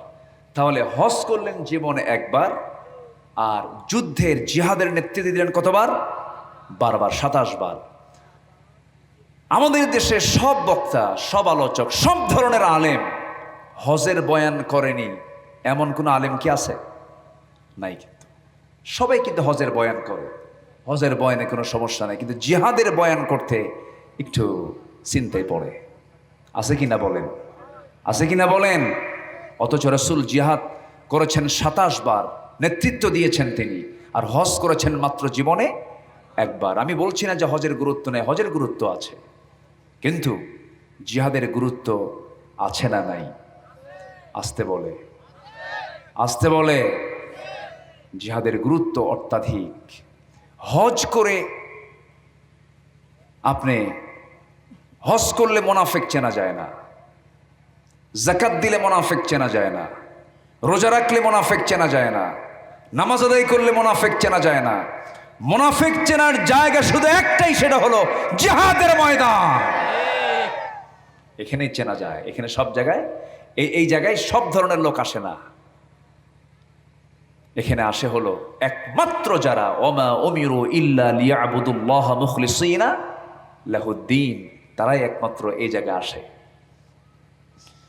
তাহলে হজ করলেন জীবনে একবার, আর যুদ্ধের জিহাদের নেতৃত্ব দিলেন কতবার? 12 বার, 27 বার। আমাদের দেশে সব বক্তা, সব আলোচক, সব ধরনের আলেম হজের বয়ান করেনি এমন কোন আলেম কি আছে? নাই। কিন্তু সবাই কিন্তু হজের বয়ান করে, হজের বয়ানে কোনো সমস্যা নাই, কিন্তু জিহাদের বয়ান করতে একটু চিন্তায় পড়ে। আছে কিনা বলেন? আছে কিনা বলেন? অথচ রাসূল জিহাদ করেছেন 27 বার, নেতৃত্ব দিয়েছেন তিনি, আর হজ করেছেন মাত্র জীবনে একবার। আমি বলছি না যে হজের গুরুত্ব নেই, হজের গুরুত্ব আছে, কিন্তু জিহাদের গুরুত্ব আছে না নাই? আসতে বলে, আসতে বলে। জিহাদের গুরুত্ব অত্যাধিক। হজ করে আপনি, হজ করলে মোনাফেক চেনা যায় না, যাকাত দিলে মোনাফেক চেনা যায় না, রোজা রাখলে মোনাফেক চেনা যায় না, নামাজ আদায় করলে মোনাফেক চেনা যায় না। মোনাফেক চেনার জায়গা শুধু একটাই, সেটা হলো জিহাদের ময়দান। এখানেই চেনা যায়। এখানে সব জায়গায়, এই জায়গায় সব ধরনের লোক আসে না। এখানে আসে হলো একমাত্র যারা ওমা উমিরু ইল্লা লিয়াবুদুল্লাহ মুখলিসিনা লাহুদ্দিন, তারাই একমাত্র এই জায়গায় আসে।